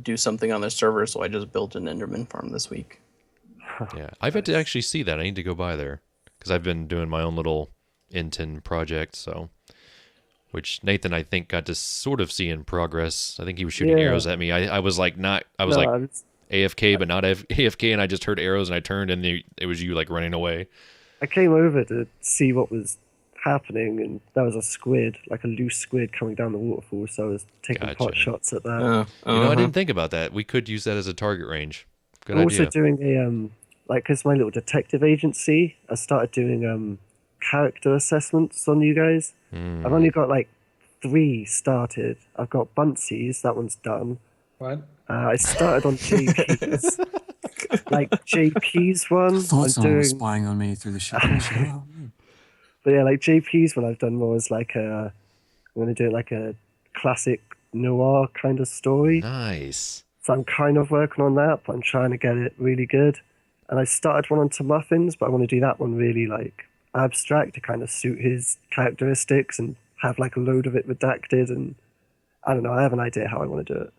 do something on the server, so I just built an Enderman farm this week. Yeah. I've had to actually see that. I need to go by there, because I've been doing my own little Inten project, which Nathan, I think, got to sort of see in progress. I think he was shooting arrows at me. I was like AFK, but not AFK, and I just heard arrows, and I turned, and it was you like running away. I came over to see what was happening, and there was a squid, like a loose squid coming down the waterfall, so I was taking pot shots at that. I didn't think about that. We could use that as a target range. Good I'm idea. also doing because my little detective agency, I started doing character assessments on you guys. I've only got like 3 started. I've got Buncy's, that one's done. What? I started on JP's. Like JP's one. I thought someone was doing... spying on me through the shadow. But yeah, like JP's one I've done more as like I'm going to do like a classic noir kind of story. Nice. So I'm kind of working on that, but I'm trying to get it really good. And I started one onto Muffins, but I want to do that one really like abstract to kind of suit his characteristics and have like a load of it redacted. And I don't know, I have an idea how I want to do it.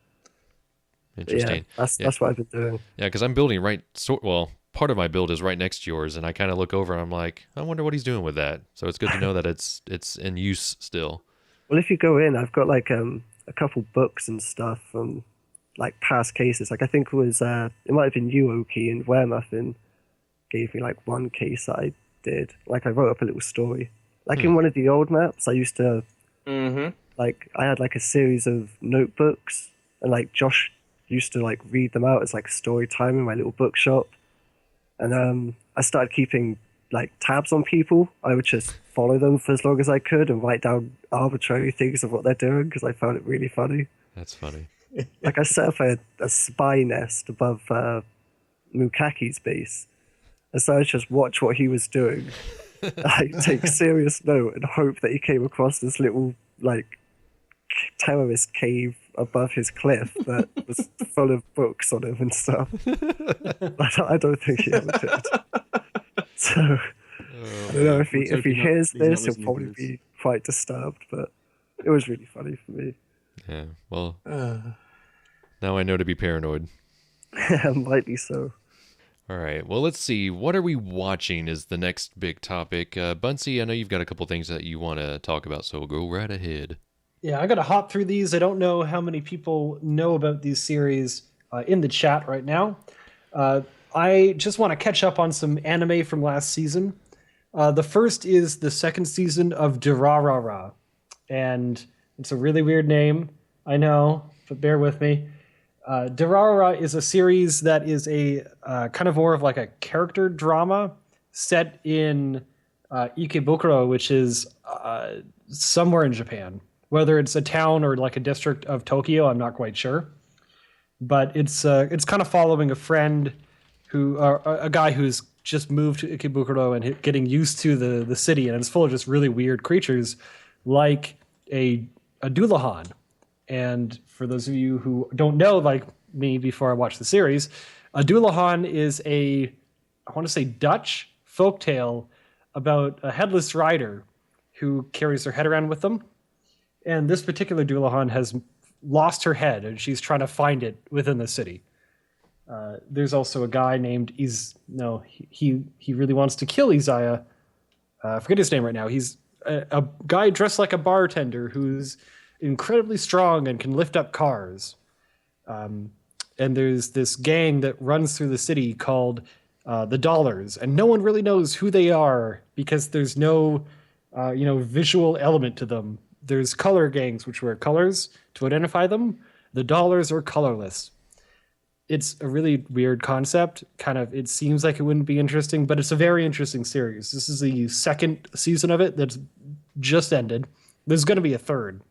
Interesting. Yeah, that's what I've been doing. Yeah, because I'm building part of my build is right next to yours, and I kind of look over and I'm like, I wonder what he's doing with that. So it's good to know that it's in use still. Well, if you go in, I've got like a couple books and stuff from like past cases. Like I think it was it might have been you, Oaky, and Muffin gave me like one case that I did. Like I wrote up a little story. Like in one of the old maps, I used to like I had like a series of notebooks, and like Josh used to like read them out as like story time in my little bookshop. And I started keeping like tabs on people. I would just follow them for as long as I could and write down arbitrary things of what they're doing because I found it really funny. That's funny. Like I set up a spy nest above Mukaki's base, and so I just watch what he was doing, like take serious note and hope that he came across this little like terrorist cave above his cliff that was full of books on him and stuff. I don't think he ever did. So I don't know if he hears this, he'll probably be quite disturbed. But it was really funny for me. Yeah. Well, now I know to be paranoid. Might be so. All right. Well, let's see. What are we watching is the next big topic. Bunsy, I know you've got a couple things that you want to talk about, so go right ahead. Yeah, I got to hop through these. I don't know how many people know about these series in the chat right now. I just want to catch up on some anime from last season. The first is the second season of Durarara. And it's a really weird name, I know, but bear with me. Durarara is a series that is a kind of more of like a character drama set in Ikebukuro, which is somewhere in Japan. Whether it's a town or like a district of Tokyo, I'm not quite sure. But it's kind of following a friend who, a guy who's just moved to Ikebukuro and getting used to the city, and it's full of just really weird creatures, like a Doulahan. And for those of you who don't know, like me before I watched the series, a Doulahan is I want to say Dutch folktale about a headless rider who carries their head around with them. And this particular Doulahan has lost her head, and she's trying to find it within the city. There's also a guy named he really wants to kill Izaya. I forget his name right now. He's a guy dressed like a bartender who's incredibly strong and can lift up cars. And there's this gang that runs through the city called the Dollars, and no one really knows who they are because there's no visual element to them. There's color gangs which wear colors to identify them. The Dollars are colorless. It's a really weird concept. It seems like it wouldn't be interesting, but it's a very interesting series. This is the second season of it that's just ended. There's going to be a third.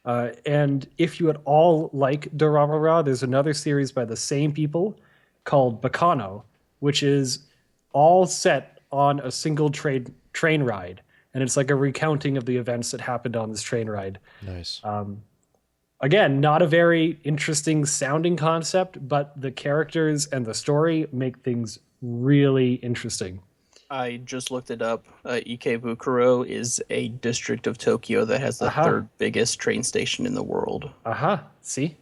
And if you at all like Durarara, there's another series by the same people called Bacano, which is all set on a single train ride. And it's like a recounting of the events that happened on this train ride. Nice. Again, not a very interesting sounding concept, but the characters and the story make things really interesting. I just looked it up. Ikebukuro is a district of Tokyo that has the third biggest train station in the world. See?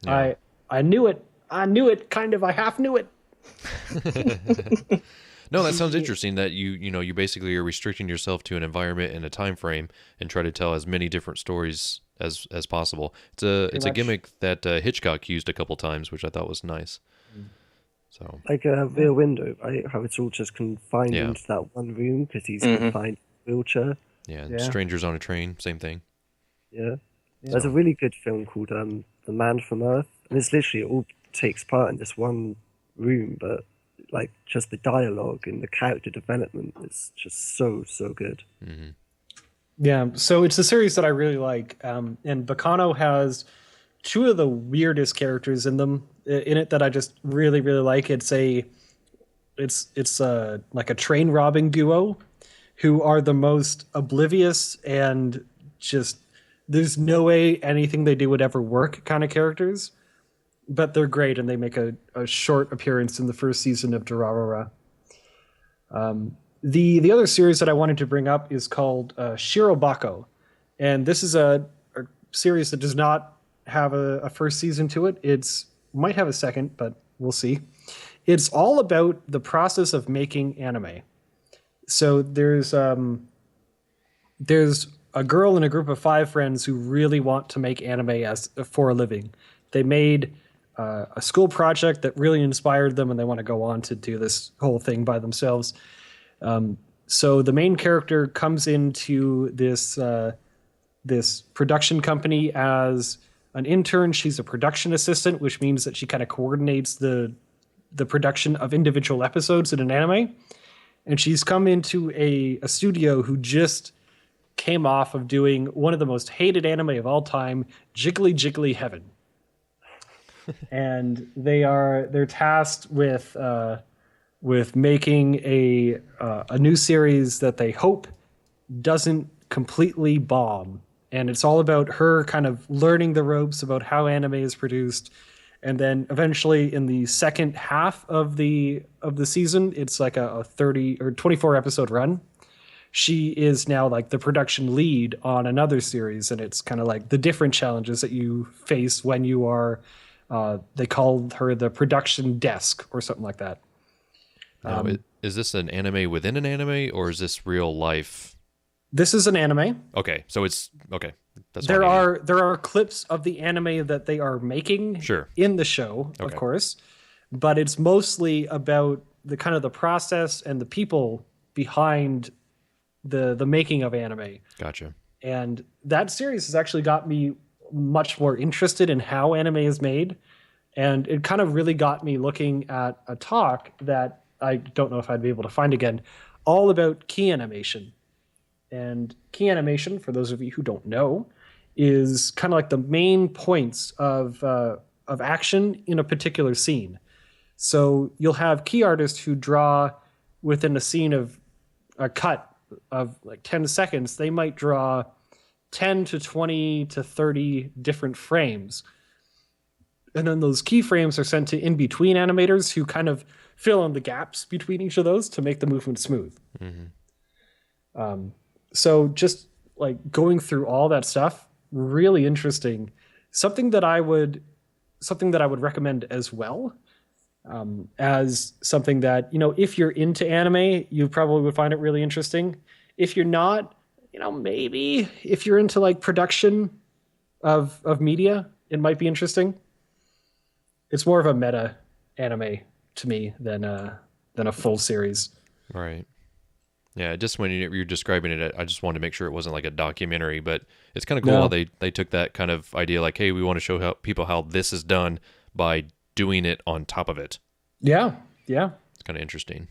Yeah. I knew it. I knew it, kind of. I half knew it. No, that sounds interesting that you basically are restricting yourself to an environment and a time frame and try to tell as many different stories as possible. It's a gimmick that Hitchcock used a couple times, which I thought was nice. So like a Rear Window, right? How it's all just confined into that one room because he's confined in a wheelchair. Yeah, and Strangers on a Train, same thing. Yeah. There's a really good film called The Man from Earth, and it's literally, it all takes part in this one room, but like just the dialogue and the character development is just so good. Mm-hmm. Yeah, so it's a series that I really like, and Bacano has two of the weirdest characters in it that I just really like. It's like a train robbing duo who are the most oblivious and just there's no way anything they do would ever work kind of characters, but they're great, and they make a short appearance in the first season of Durarara. The other series that I wanted to bring up is called Shirobako, and this is a series that does not have a first season to it. It's might have a second, but we'll see. It's all about the process of making anime. So there's a girl and a group of 5 friends who really want to make anime for a living. They made a school project that really inspired them, and they want to go on to do this whole thing by themselves. So the main character comes into this production company as an intern. She's a production assistant, which means that she kind of coordinates the production of individual episodes in an anime. And she's come into a studio who just came off of doing one of the most hated anime of all time, Jiggly Jiggly Heaven. And they're tasked with with making a new series that they hope doesn't completely bomb. And it's all about her kind of learning the ropes about how anime is produced. And then eventually in the second half of the season, it's like a 30 or 24 episode run. She is now like the production lead on another series, and it's kind of like the different challenges that you face when you are they called her the production desk or something like that. Now, is this an anime within an anime, or is this real life? This is an anime. Okay, so it's okay. That's there are clips of the anime that they are making in the show, of course, but it's mostly about the kind of the process and the people behind the making of anime. Gotcha. And that series has actually got me much more interested in how anime is made, and it kind of really got me looking at a talk that I don't know if I'd be able to find again, all about key animation. And key animation, for those of you who don't know, is kind of like the main points of action in a particular scene. So you'll have key artists who draw within a scene of a cut of like 10 seconds. They might draw 10 to 20 to 30 different frames. And then those keyframes are sent to in-between animators who kind of fill in the gaps between each of those to make the movement smooth. Mm-hmm. So just like going through all that stuff, really interesting. Something that I would recommend as well, as something that, you know, if you're into anime, you probably would find it really interesting. If you're not, you know, maybe if you're into like production of media, it might be interesting. It's more of a meta anime to me than a full series. Right. Yeah, just when you're describing it, I just wanted to make sure it wasn't like a documentary, but it's kind of cool how they took that kind of idea, like, hey, we want to show people how this is done by doing it on top of it. Yeah. It's kind of interesting.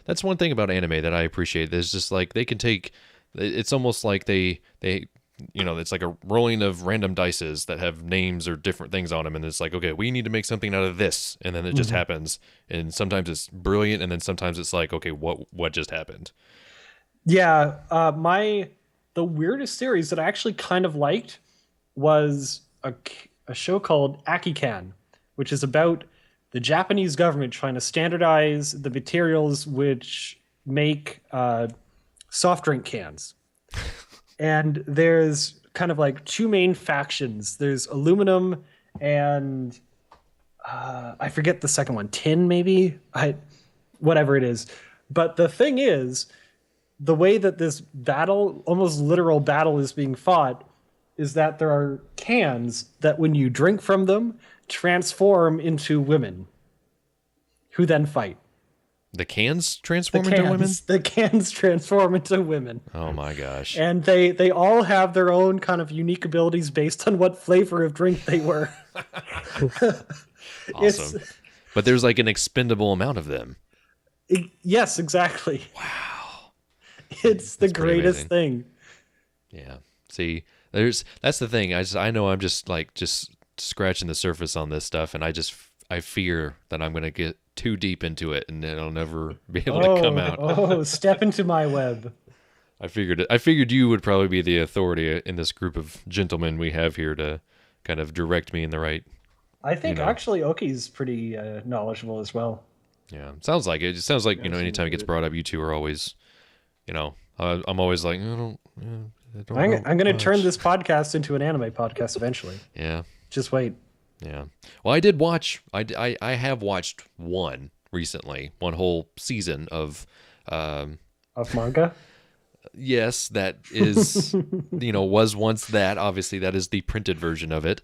That's one thing about anime that I appreciate. There's just like they can take, it's almost like they you know, it's like a rolling of random dices that have names or different things on them, and it's like, okay, we need to make something out of this, and then it just happens. And sometimes it's brilliant, and then sometimes it's like, okay, what just happened? Yeah, the weirdest series that I actually kind of liked was a show called Akikan, which is about the Japanese government trying to standardize the materials which make soft drink cans. And there's kind of like two main factions. There's aluminum and I forget the second one, tin maybe? Whatever it is. But the thing is, the way that this battle, almost literal battle, is being fought is that there are cans that when you drink from them, transform into women who then fight. The cans transform into women? The cans transform into women. Oh my gosh. And they all have their own kind of unique abilities based on what flavor of drink they were. Awesome. But there's like an expendable amount of them. Yes, exactly. Wow. It's the greatest thing. Yeah. See, that's the thing. I know I'm just scratching the surface on this stuff, and I fear that I'm going to get too deep into it and it'll never be able to come out. Oh, step into my web. I figured you would probably be the authority in this group of gentlemen we have here to kind of direct me in the right. I think actually Oaky's pretty knowledgeable as well. Yeah, sounds like it. It sounds like, you know, anytime it gets brought up, you two are always, you know, I'm always like, I'm going to turn this podcast into an anime podcast eventually. Yeah. Just wait. Yeah. Well, I have watched one recently, one whole season of manga. Yes, that is, you know, was once that. Obviously, that is the printed version of it.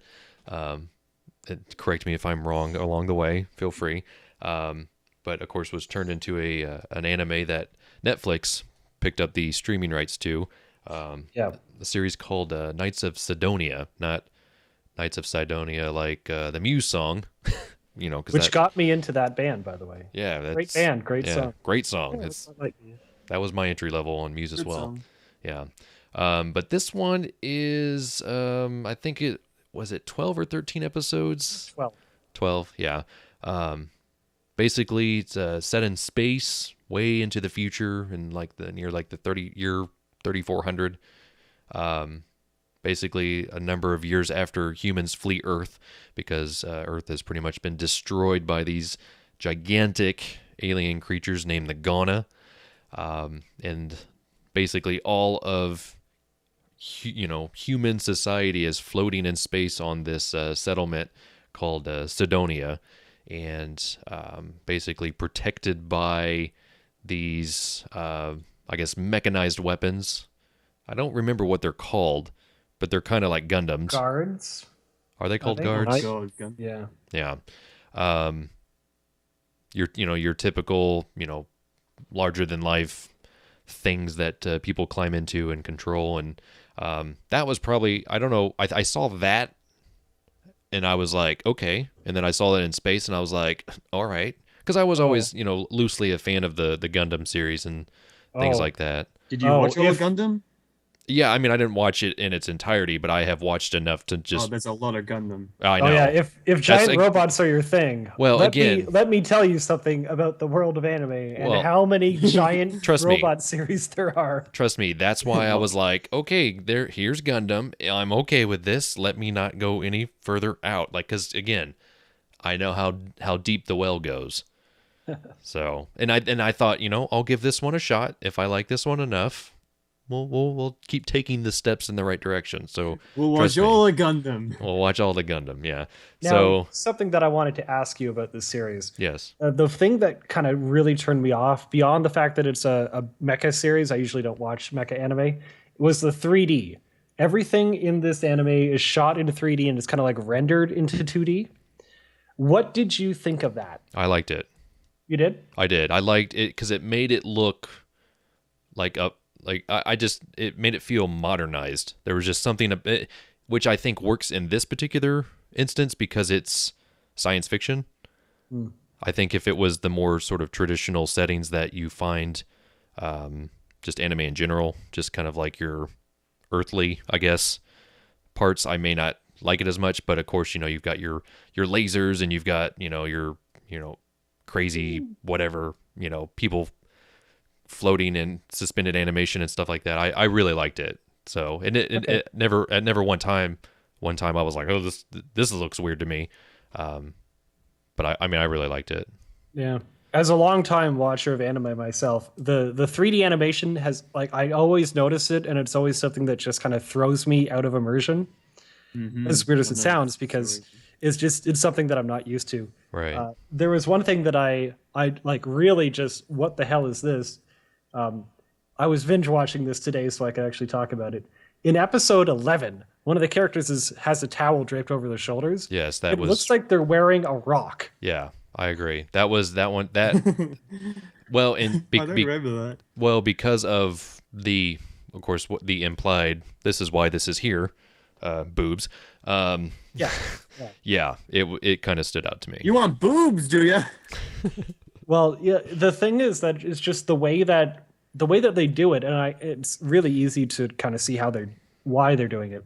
Correct me if I'm wrong along the way. Feel free. But of course, was turned into an anime that Netflix picked up the streaming rights to. The series called Knights of Sidonia, not Knights of Sidonia, like the Muse song, you know, which got me into that band, by the way. Yeah, that's, great band, great song. Yeah, that was my entry level on Muse as well. Song. Yeah, but this one is, I think it 12 or 13 episodes. 12. 12, yeah. basically it's set in space, way into the future, and like near the 3400. Basically, a number of years after humans flee Earth, because Earth has pretty much been destroyed by these gigantic alien creatures named the Ghana, and basically all of human society is floating in space on this settlement called Sidonia, and basically protected by these, I guess, mechanized weapons. I don't remember what they're called, but they're kind of like Gundams. Guards. Are they called they? guards? Yeah. Yeah. Your typical, larger than life things that people climb into and control, and that was probably, I don't know, I saw that and I was like, okay, and then I saw that in space and I was like, all right, because I was always loosely a fan of the Gundam series and things like that. Did you watch all of Gundam? Yeah, I mean, I didn't watch it in its entirety, but I have watched enough to just. Oh, there's a lot of Gundam. I know. Oh yeah, if giant robots are your thing, well, let me tell you something about the world of anime and how many giant robot series there are. Trust me, that's why I was like, okay, here's Gundam. I'm okay with this. Let me not go any further out, because again, I know how deep the well goes. So, and I thought, I'll give this one a shot. If I like this one enough, we'll keep taking the steps in the right direction. So we'll watch all the Gundam. We'll watch all the Gundam, yeah. Now, so something that I wanted to ask you about this series. Yes. The thing that kind of really turned me off, beyond the fact that it's a mecha series, I usually don't watch mecha anime, was the 3D. Everything in this anime is shot into 3D and it's kind of like rendered into 2D. What did you think of that? I liked it. You did? I did. I liked it because it made it look like it made it feel modernized. There was just something a bit, which I think works in this particular instance because it's science fiction. I think if it was the more sort of traditional settings that you find, just anime in general, just kind of like your earthly, I guess, parts, I may not like it as much. But of course, you've got your lasers and you've got, your, crazy whatever, people floating in suspended animation and stuff like that. I really liked it. So, and it never one time I was like, oh, this looks weird to me. But I really liked it. Yeah. As a longtime watcher of anime myself, the 3D animation has, I always notice it, and it's always something that just kind of throws me out of immersion. Mm-hmm. As weird as it sounds, because it's something that I'm not used to. Right. There was one thing that I really just, what the hell is this? I was binge watching this today so I could actually talk about it. In episode 11, one of the characters has a towel draped over their shoulders. Yes, it looks like they're wearing a rock. Yeah, I agree. That was that one. That well, and I don't remember that. Well, because of of course, the implied. This is why this is here. Boobs. Yeah. It kind of stood out to me. You want boobs, do you? Well, yeah. The thing is that it's just the way that they do it, and it's really easy to kind of see why they're doing it.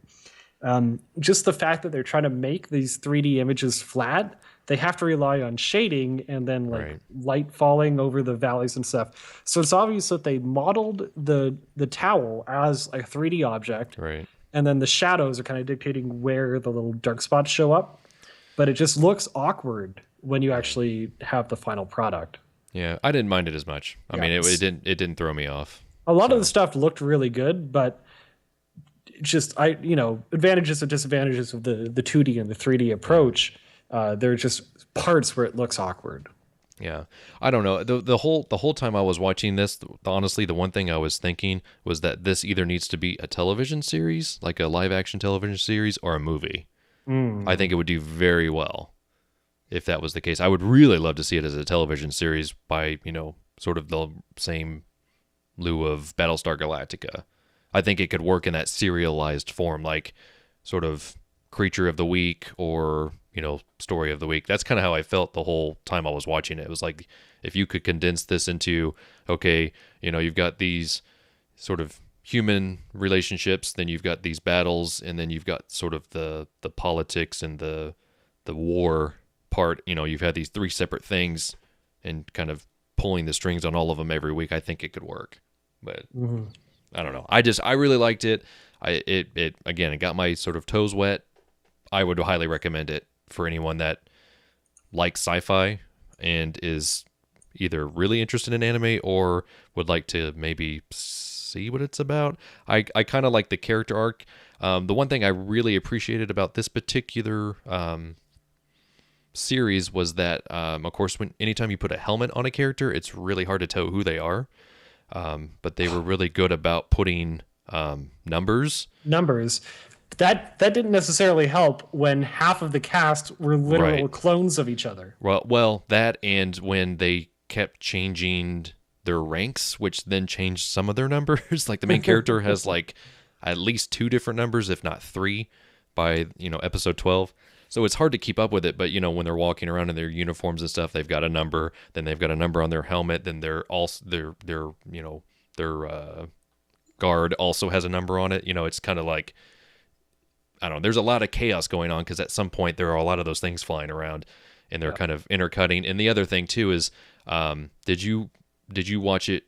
Just the fact that they're trying to make these 3D images flat, they have to rely on shading and then light falling over the valleys and stuff. So it's obvious that they modeled the towel as a 3D object, right? And then the shadows are kind of dictating where the little dark spots show up. But it just looks awkward when you actually have the final product. Yeah, I didn't mind it as much. I mean, it didn't throw me off. A lot of the stuff looked really good, but just advantages and disadvantages of the 2D and the 3D approach. There are just parts where it looks awkward. Yeah, I don't know. The whole time I was watching this, honestly, the one thing I was thinking was that this either needs to be a television series, like a live action television series, or a movie. I think it would do very well if that was the case. I would really love to see it as a television series by, sort of the same lieu of Battlestar Galactica. I think it could work in that serialized form, like sort of Creature of the Week or, Story of the Week. That's kind of how I felt the whole time I was watching it. It was like, if you could condense this into, okay, you've got these sort of human relationships, then you've got these battles, and then you've got sort of the politics and the war part. You've had these three separate things and kind of pulling the strings on all of them every week, I think it could work. But I don't know. I really liked it. It again, it got my sort of toes wet. I would highly recommend it for anyone that likes sci-fi and is either really interested in anime or would like to maybe see what it's about. I kind of like the character arc. The one thing I really appreciated about this particular series was that, of course, anytime you put a helmet on a character, it's really hard to tell who they are. But they were really good about putting numbers. That didn't necessarily help when half of the cast were literal Right. clones of each other. Well, that, and when they kept changing their ranks, which then changed some of their numbers. Like the main character has like at least 2 different numbers, if not 3, by episode 12. So it's hard to keep up with it. But when they're walking around in their uniforms and stuff, they've got a number. Then they've got a number on their helmet. Then their guard also has a number on it. It's kind of like, I don't know. There's a lot of chaos going on because at some point there are a lot of those things flying around, and they're kind of intercutting. And the other thing too is, did you watch it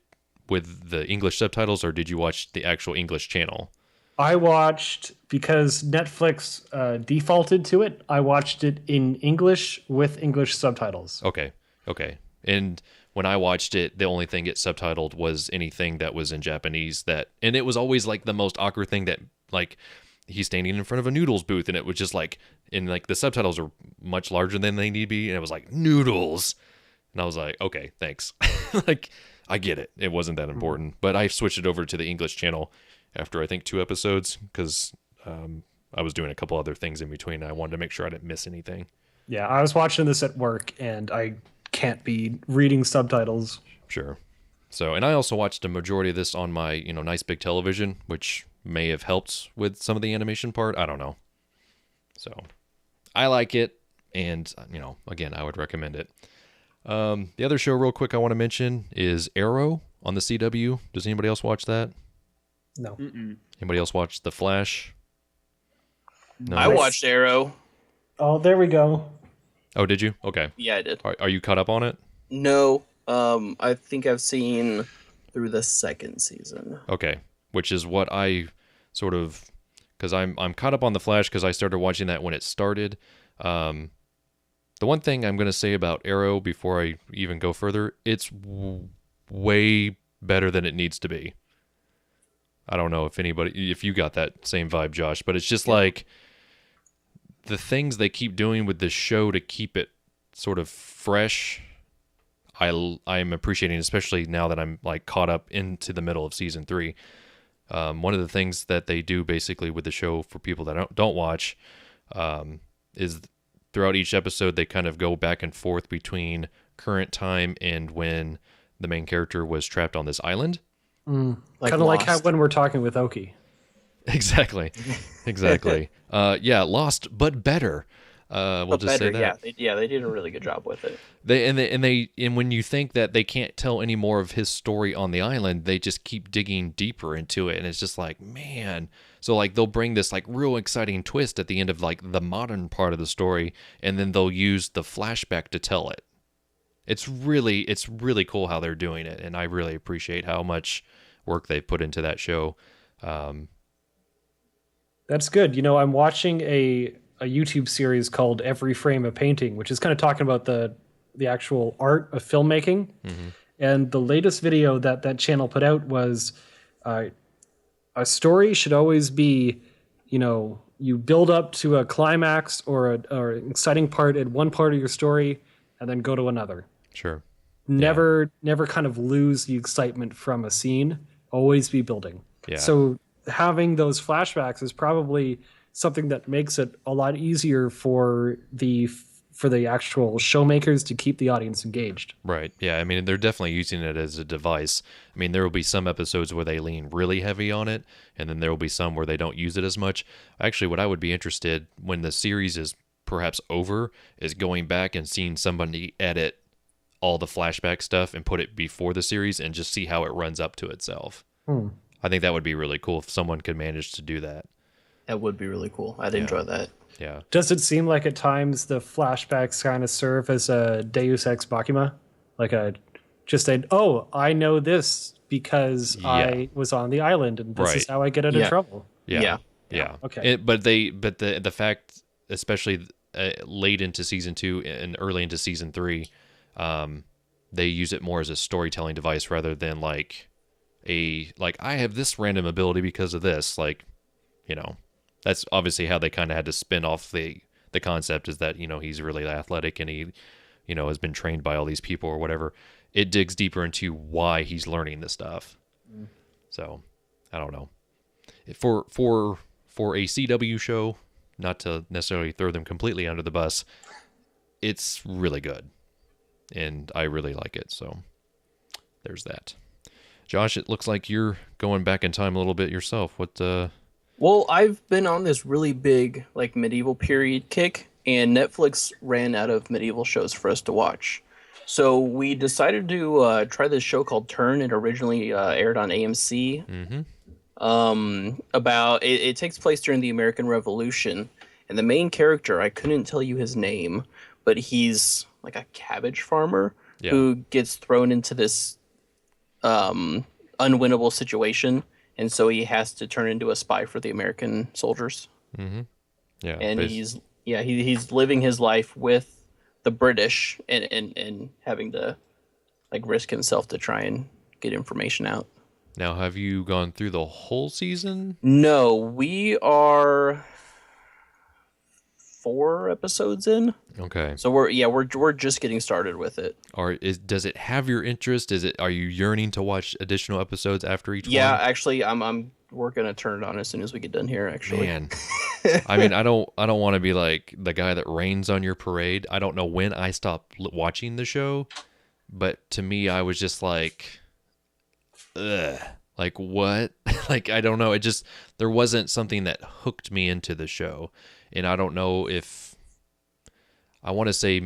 with the English subtitles, or did you watch the actual English channel? I watched, because Netflix defaulted to it, I watched it in English with English subtitles. Okay. And when I watched it, the only thing it subtitled was anything that was in Japanese. And it was always like the most awkward thing that, like, he's standing in front of a noodles booth, and it was just like, the subtitles are much larger than they need to be, and it was like noodles, and I was like, okay, thanks. Like, I get it. It wasn't that important, but I switched it over to the English channel after I think 2 episodes because I was doing a couple other things in between. And I wanted to make sure I didn't miss anything. Yeah, I was watching this at work, and I can't be reading subtitles. Sure. So, and I also watched a majority of this on my, nice big television, which may have helped with some of the animation part. I don't know. So, I like it, and, again, I would recommend it. The other show real quick I want to mention is Arrow on the CW. Does anybody else watch that? No. Anybody else watch The Flash? No. I watched Arrow. Oh, there we go. Oh, did you? Okay. Yeah, I did. Are you caught up on it? No, I think I've seen through the 2nd season. Okay, which is what I sort of, because I'm caught up on The Flash because I started watching that when it started. The one thing I'm going to say about Arrow before I even go further, it's way better than it needs to be. I don't know if you got that same vibe, Josh, but it's just like the things they keep doing with this show to keep it sort of fresh. I'm appreciating, especially now that I'm like caught up into the middle of season 3. One of the things that they do basically with the show for people that don't watch is throughout each episode they kind of go back and forth between current time and when the main character was trapped on this island. Kind of like how when we're talking with Oaky. Exactly. Yeah, Lost, but better. We'll just say that. Yeah, they did a really good job with it. And when you think that they can't tell any more of his story on the island, they just keep digging deeper into it, and it's just like, man. So like they'll bring this like real exciting twist at the end of like the modern part of the story, and then they'll use the flashback to tell it. It's really cool how they're doing it, and I really appreciate how much work they put into that show. That's good. I'm watching a YouTube series called Every Frame a Painting, which is kind of talking about the actual art of filmmaking. Mm-hmm. And the latest video that channel put out was a story should always be, you build up to a climax or an exciting part at one part of your story and then go to another. Sure. Never kind of lose the excitement from a scene. Always be building. Yeah. So having those flashbacks is probably something that makes it a lot easier for the actual showmakers to keep the audience engaged. Right. Yeah. I mean, they're definitely using it as a device. I mean, there will be some episodes where they lean really heavy on it, and then there will be some where they don't use it as much. Actually, what I would be interested when the series is perhaps over is going back and seeing somebody edit all the flashback stuff and put it before the series and just see how it runs up to itself. I think that would be really cool if someone could manage to do that. That would be really cool. I'd enjoy that. Yeah. Does it seem like at times the flashbacks kind of serve as a Deus Ex Machina? like a just saying, "Oh, I know this because Yeah. I was on the island, and this is Right. how I get out of trouble." Yeah. Okay. But the fact, especially late into season 2 and early into season 3, they use it more as a storytelling device rather than like I have this random ability because of this. Like, you know, that's obviously how they kind of had to spin off the concept, is that, you know, he's really athletic and he, you know, has been trained by all these people or whatever. It digs deeper into why he's learning this stuff. So I don't know. For a CW show, not to necessarily throw them completely under the bus, it's really good, and I really like it. So there's that. Josh, it looks like you're going back in time a little bit yourself. What? Well, I've been on this really big like medieval period kick, and Netflix ran out of medieval shows for us to watch. So we decided to try this show called Turn. It originally aired on AMC. About it takes place during the American Revolution, and the main character, I couldn't tell you his name, but he's like a cabbage farmer who gets thrown into this unwinnable situation, and so he has to turn into a spy for the American soldiers. Yeah, and he's living his life with the British and having to like risk himself to try and get information out. Now, have you gone through the whole season? No, we are 4 episodes in. Okay. So we're just getting started with it. Does it have your interest? Are you yearning to watch additional episodes after each Yeah, one? actually, we're gonna turn it on as soon as we get done here. Actually, Man, I mean, I don't want to be like the guy that rains on your parade. I don't know when I stopped watching the show, but to me, I was just like, ugh, like what? Like, I don't know. There wasn't something that hooked me into the show, and I don't know if I want to say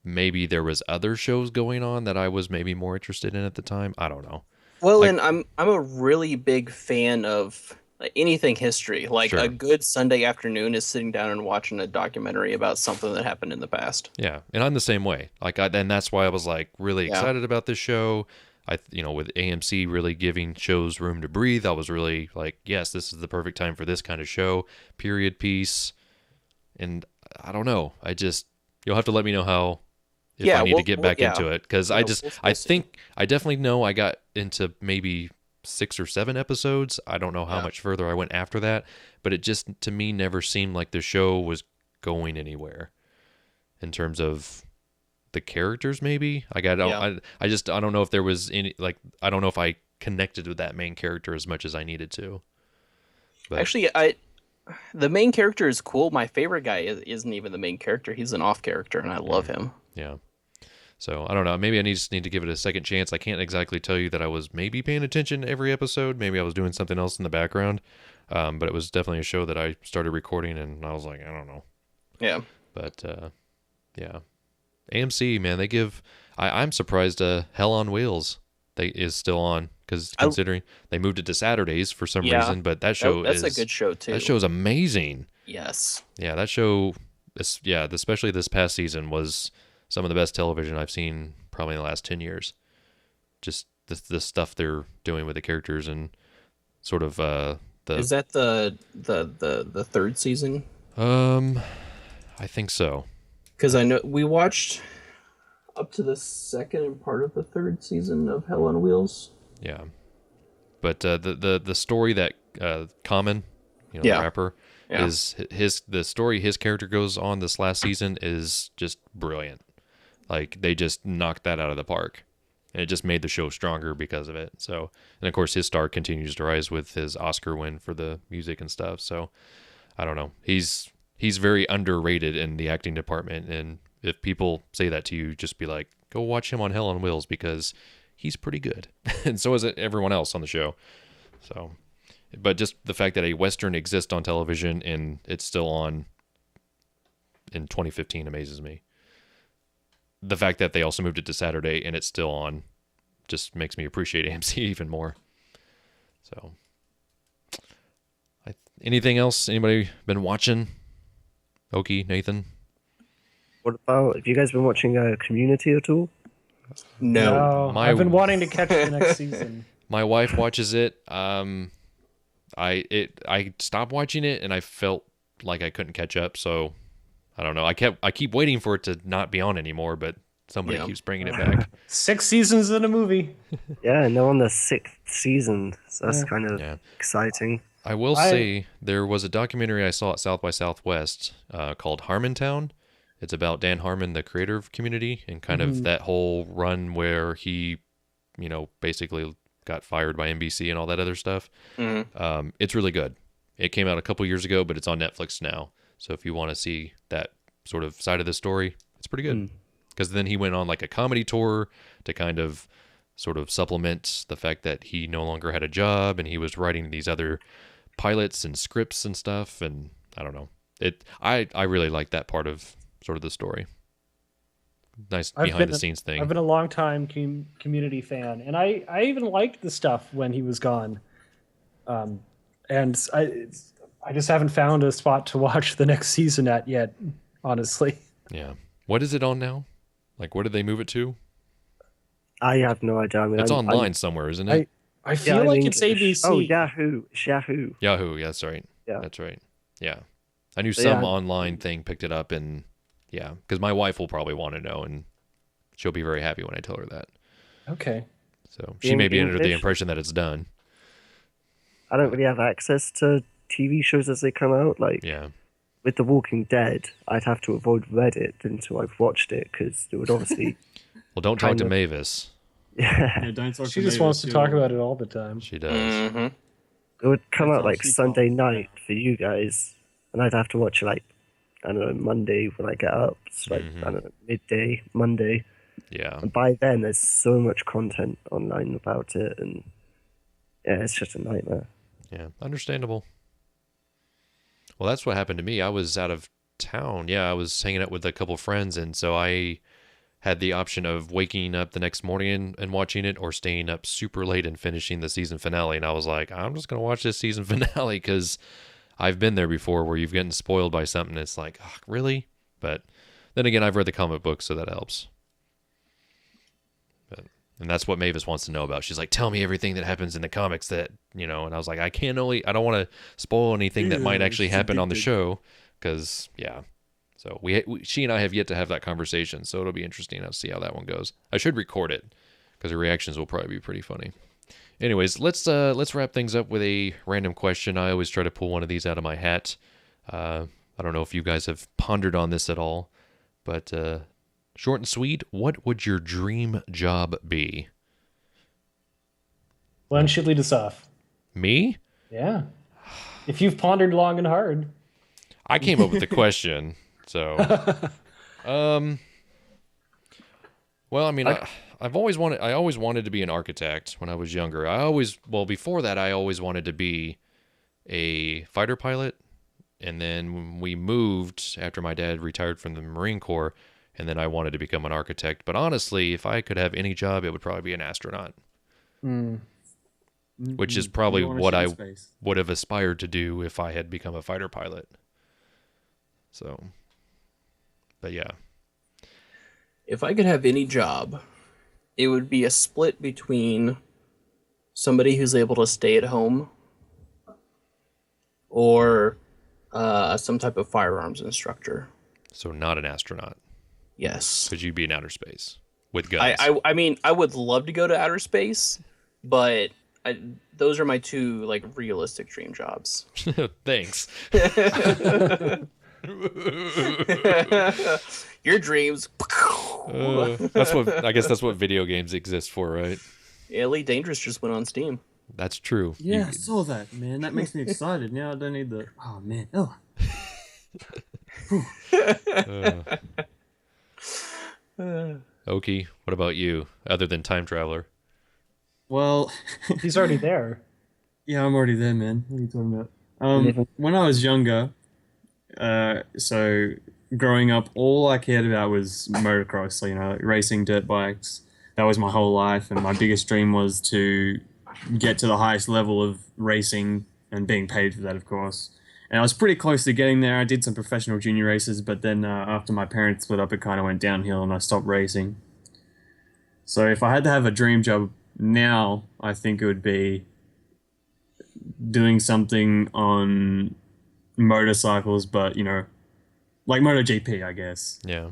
maybe there was other shows going on that I was maybe more interested in at the time. I don't know. Well, and I'm a really big fan of anything history. Like Sure. a good Sunday afternoon is sitting down and watching a documentary about something that happened in the past. Yeah, and I'm the same way. And that's why I was like really excited about this show. With AMC really giving shows room to breathe, I was really like, yes, this is the perfect time for this kind of show, period piece. And I don't know. You'll have to let me know how, if I need to get back into it. Because I definitely know I got into maybe 6 or 7 episodes. I don't know how much further I went after that. But it just, to me, never seemed like the show was going anywhere in terms of the characters. Maybe I don't know if there was any, like, I don't know if I connected with that main character as much as I needed to. But Actually, the main character is cool. My favorite guy isn't even the main character. He's an off character, and I love him. Yeah. So I don't know. Maybe I just need to give it a second chance. I can't exactly tell you that I was maybe paying attention to every episode. Maybe I was doing something else in the background. But it was definitely a show that I started recording, and I was like, I don't know. Yeah. But yeah. AMC, man, they give. I'm surprised. Hell on Wheels is still on, because considering they moved it to Saturdays for some reason. But that's a good show too. That show's amazing. Yes. Yeah, that show. Especially this past season was some of the best television I've seen probably in the last 10 years. Just the stuff they're doing with the characters and sort of Is that the third season? I think so. Because I know we watched up to the second and part of the third season of Hell on Wheels. Yeah, but the story that Common, the rapper, is the story his character goes on this last season is just brilliant. Like, they just knocked that out of the park, and it just made the show stronger because of it. So, and of course his star continues to rise with his Oscar win for the music and stuff. So I don't know. He's very underrated in the acting department, and if people say that to you, just be like, go watch him on Hell on Wheels, because he's pretty good. And so is everyone else on the show. So, but just the fact that a Western exists on television and it's still on in 2015 amazes me. The fact that they also moved it to Saturday and it's still on just makes me appreciate AMC even more. So, anything else? Anybody been watching? Oaky, Naythunn? What about, have you guys been watching Community at all? No. My- I've been wanting to catch the next season. My wife watches it. I stopped watching it and I felt like I couldn't catch up. So I don't know. I keep waiting for it to not be on anymore, but somebody keeps bringing it back. 6 seasons in a movie. Yeah, and they're on the 6th season, so that's Yeah. kind of Yeah. exciting. I will say there was a documentary I saw at South by Southwest called Harmontown. It's about Dan Harmon, the creator of Community, and kind of that whole run where he, basically got fired by NBC and all that other stuff. It's really good. It came out a couple years ago, but it's on Netflix now. So if you want to see that sort of side of the story, it's pretty good. Because then he went on like a comedy tour to kind of sort of supplement the fact that he no longer had a job and he was writing these other pilots and scripts and stuff. And I don't know. I really like that part of sort of the story. Nice behind the scenes thing. I've been a long time Community fan, and I even liked the stuff when he was gone. And I just haven't found a spot to watch the next season at yet, honestly. Yeah. What is it on now? Like, what did they move it to? I have no idea. I mean, It's online somewhere, isn't it? I feel like it's ABC. Oh, Yahoo. It's Yahoo. Yahoo. Yeah, that's right. Yeah. That's right. Yeah. I knew some online thing picked it up, and yeah, because my wife will probably want to know, and she'll be very happy when I tell her that. Okay. So she may be under the impression that it's done. I don't really have access to TV shows as they come out. Like, Yeah. with The Walking Dead, I'd have to avoid Reddit until I've watched it, because it would obviously... Well, don't talk to Mavis. Yeah. Don't talk She to just me, wants but to talk about it all the time. She does. It would come That's out like actually Sunday fun. night for you guys, and I'd have to watch it like, I don't know, Monday when I get up. It's like, I don't know, midday, Monday. Yeah. And by then, there's so much content online about it, and yeah, it's just a nightmare. Yeah. Understandable. Well, that's what happened to me. I was out of town. Yeah, I was hanging out with a couple friends, and so I had the option of waking up the next morning and watching it, or staying up super late and finishing the season finale. And I was like, I'm just going to watch this season finale, because I've been there before where you've gotten spoiled by something. It's like, oh, really? But then again, I've read the comic book, so that helps. And that's what Mavis wants to know about. She's like, tell me everything that happens in the comics that, and I was like, I don't want to spoil anything that might actually happen on the show, because, yeah. So she and I have yet to have that conversation, so it'll be interesting to see how that one goes. I should record it, because her reactions will probably be pretty funny. Anyways, let's wrap things up with a random question. I always try to pull one of these out of my hat. I don't know if you guys have pondered on this at all, but short and sweet, what would your dream job be? Glenn should lead us off. Me? Yeah. If you've pondered long and hard. I came up with the question, so. Well, I mean, I always wanted to be an architect when I was younger. Before that, I always wanted to be a fighter pilot. And then when we moved after my dad retired from the Marine Corps, and then I wanted to become an architect. But honestly, if I could have any job, it would probably be an astronaut. Which is probably You wanna what shoot I space. would have aspired to do if I had become a fighter pilot. So, but yeah. If I could have any job, it would be a split between somebody who's able to stay at home or some type of firearms instructor. So not an astronaut. Yes. Could you be in outer space with guns? I mean, I would love to go to outer space, but those are my two like realistic dream jobs. Thanks. Your dreams. I guess that's what video games exist for, right? Elite Dangerous just went on Steam. That's true. Yeah, I saw that, man. That makes me excited. Now I don't need the... Oh, man. Oh. Oaky, what about you, other than time traveler? Well, He's already there. yeah, I'm already there, man. What are you talking about? When I was younger, so growing up, all I cared about was motocross, like racing dirt bikes. That was my whole life, and my biggest dream was to get to the highest level of racing and being paid for that, of course. And I was pretty close to getting there. I did some professional junior races, but then after my parents split up, it kind of went downhill and I stopped racing. So if I had to have a dream job now, I think it would be doing something on motorcycles, but like MotoGP, I guess. Yeah.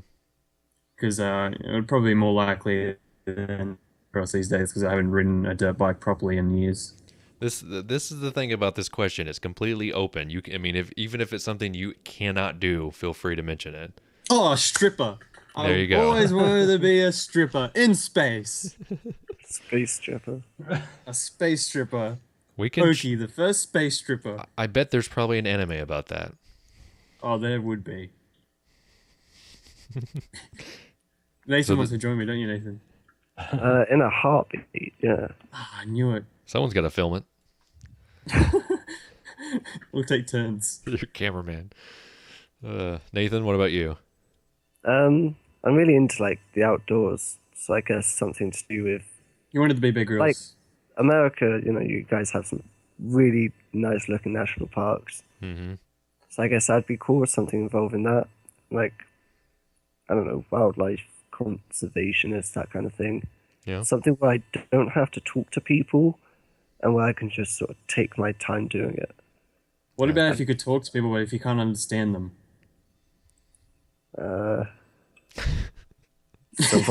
Because it would probably be more likely than across these days because I haven't ridden a dirt bike properly in years. This is the thing about this question. It's completely open. Even if it's something you cannot do, feel free to mention it. Oh, a stripper. There you go. I've always wanted to be a stripper in space. Space stripper. A space stripper. We can. Oaky, the first space stripper. I bet there's probably an anime about that. Oh, there would be. Nathan wants to join me, don't you, Nathan? In a heartbeat, yeah. I knew it. Someone's got to film it. We'll take turns. Your cameraman. Nathan, what about you? I'm really into like the outdoors, so I guess something to do with You wanted to be Big Girls. like America. You guys have some really nice looking national parks. Mm-hmm. So I guess that'd be cool with something involving that, like I don't know, wildlife conservationist, that kind of thing. Yeah. Something where I don't have to talk to people, and where I can just sort of take my time doing it. What about if you could talk to people, but if you can't understand them? So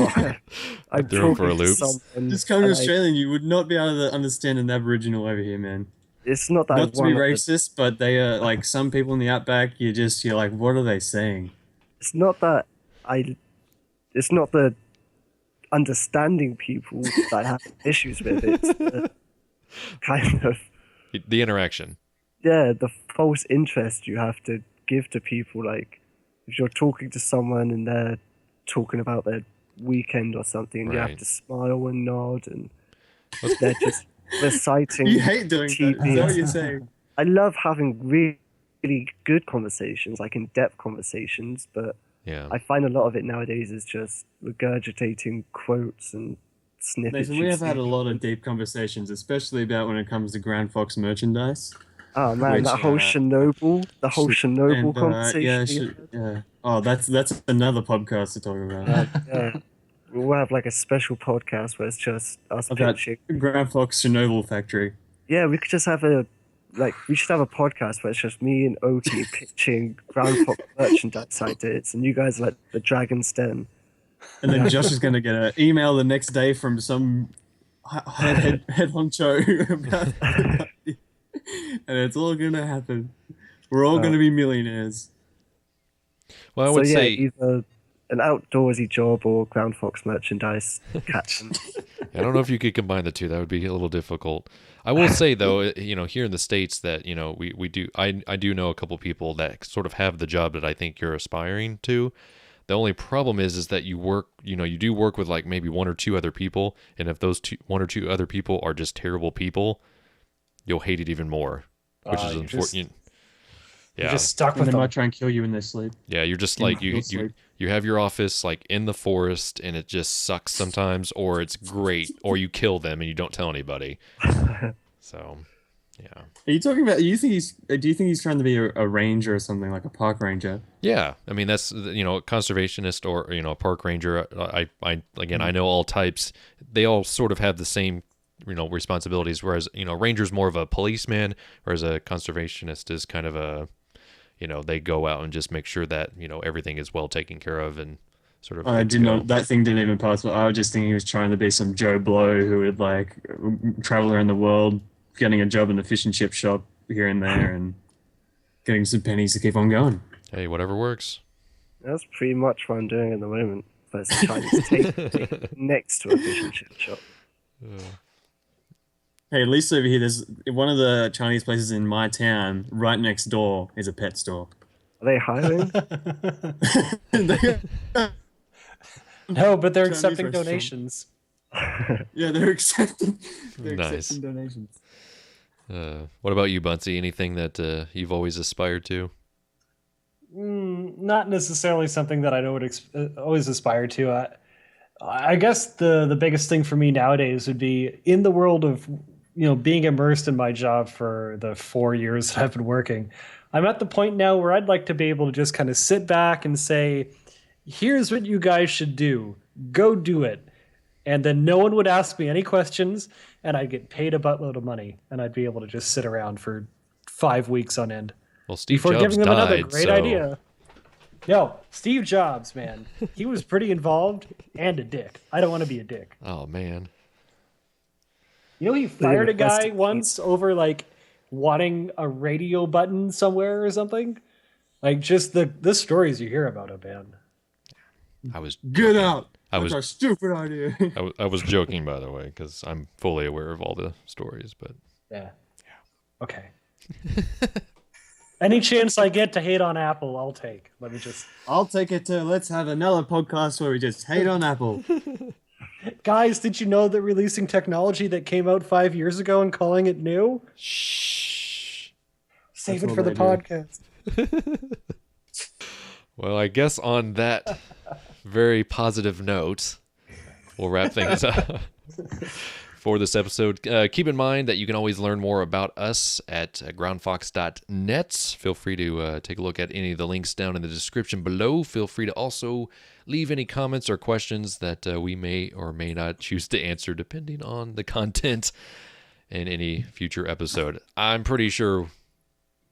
I'm Throw 'em for a talking to loop. someone, Just coming and Australian, you would not be able to understand an Aboriginal over here, man. it's not that Not I to be want racist, but they are like some people in the outback. You're like, what are they saying? It's not that it's not the understanding people that I have issues with. It's the kind of The interaction. the false interest you have to give to people. Like if you're talking to someone and they're talking about their weekend or something, you have Right. to smile and nod, and they're just reciting. You hate doing that. TV. Is that what you're saying? I love having really good conversations, like in-depth conversations, but Yeah. I find a lot of it nowadays is just regurgitating quotes and snippets. Nathan, we have had a lot of deep conversations, especially about when it comes to Groundfox merchandise. Oh man, which, the whole Chernobyl And, conversation. yeah. Oh, that's another podcast to talk about. Yeah. We'll have like a special podcast where it's just us About pitching. Groundfox Chernobyl factory. Yeah, we could just have we should have a podcast where it's just me and Oaky pitching Groundfox merchandise ideas, and you guys are like the Dragon's Den. And then Josh is going to get an email the next day from some head honcho about it. And it's all going to happen. We're all going to be millionaires. Well, I would say either an outdoorsy job or Groundfox merchandise. Catch. I don't know if you could combine the two. That would be a little difficult. I will say though, here in the States that, we do, I do know a couple people that sort of have the job that I think you're aspiring to. The only problem is that you work, you do work with like maybe one or two other people. And if those one or two other people are just terrible people, you'll hate it even more, which is unfortunate. You're just stuck And with they them. might try and kill you in their sleep. Yeah, you're just In like your sleep. you have your office like in the forest and it just sucks sometimes, or it's great, or you kill them and you don't tell anybody. So, yeah. Are you talking about? Do you think he's trying to be a ranger or something, like a park ranger? Yeah, I mean that's a conservationist or a park ranger. I know all types. They all sort of have the same responsibilities. Whereas ranger's more of a policeman, whereas a conservationist is kind of a they go out and just make sure that everything is well taken care of and sort of. I did not. That thing didn't even pass. But I was just thinking he was trying to be some Joe Blow who would like travel around the world, getting a job in the fish and chip shop here and there, and getting some pennies to keep on going. Hey, whatever works. That's pretty much what I'm doing at the moment. But it's trying to take next to a fish and chip shop. Hey, at least over here, there's one of the Chinese places in my town. Right next door is a pet store. Are they hiring? No, but they're Chinese accepting restaurant. donations. Yeah, they're accepting. They're Nice. accepting donations. What about you, Bunsy? Anything that you've always aspired to? Not necessarily something that I would always aspire to. I guess the biggest thing for me nowadays would be in the world of being immersed in my job for the 4 years that I've been working. I'm at the point now where I'd like to be able to just kind of sit back and say, here's what you guys should do. Go do it. and then no one would ask me any questions, and I'd get paid a buttload of money, and I'd be able to just sit around for 5 weeks on end. Well, Steve before Jobs giving them another died, great so- idea. No, Steve Jobs, man. He was pretty involved and a dick. I don't want to be a dick. Oh, man. You know, he fired a guy once over like wanting a radio button somewhere or something. Like just the stories you hear about him, man. I was Get out! I That's was- a stupid idea. I was joking, by the way, because I'm fully aware of all the stories, but Yeah. Okay. Any chance I get to hate on Apple, I'll take. Let me just. I'll take it to let's have another podcast where we just hate on Apple. Guys, did you know that releasing technology that came out 5 years ago and calling it new? shh. Save That's it for all the they do. podcast. Well, I guess on that very positive note, we'll wrap things up for this episode. Keep in mind that you can always learn more about us at groundfox.net. Feel free to take a look at any of the links down in the description below. Feel free to also leave any comments or questions that we may or may not choose to answer depending on the content in any future episode. I'm pretty sure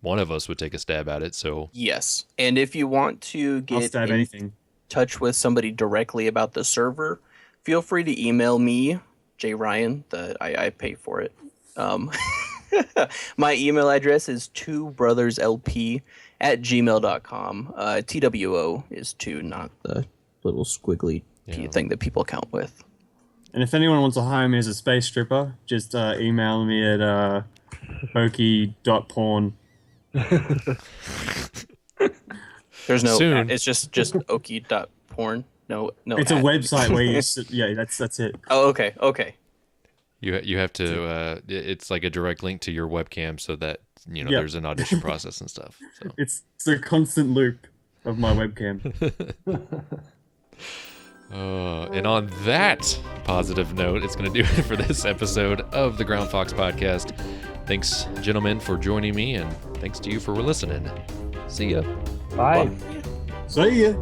one of us would take a stab at it, so Yes. And if you want to I'll get stab in anything. touch with somebody directly about the server, feel free to email me, Jryan. I pay for it. My email address is twobrotherslp@gmail.com. TWO is two, not the little squiggly Yeah. thing that people count with. And if anyone wants to hire me as a space stripper, just email me at oaky.porn. There's no. Soon. It's just oaky.porn. No. It's a at. website where you yeah, that's it. Oh, okay. Okay. you have to it's like a direct link to your webcam so that Yep. there's an audition process and stuff. So It's a constant loop of my webcam. and on that positive note, it's going to do it for this episode of the Groundfox podcast. Thanks, gentlemen, for joining me, and thanks to you for listening. See ya. Bye. See ya.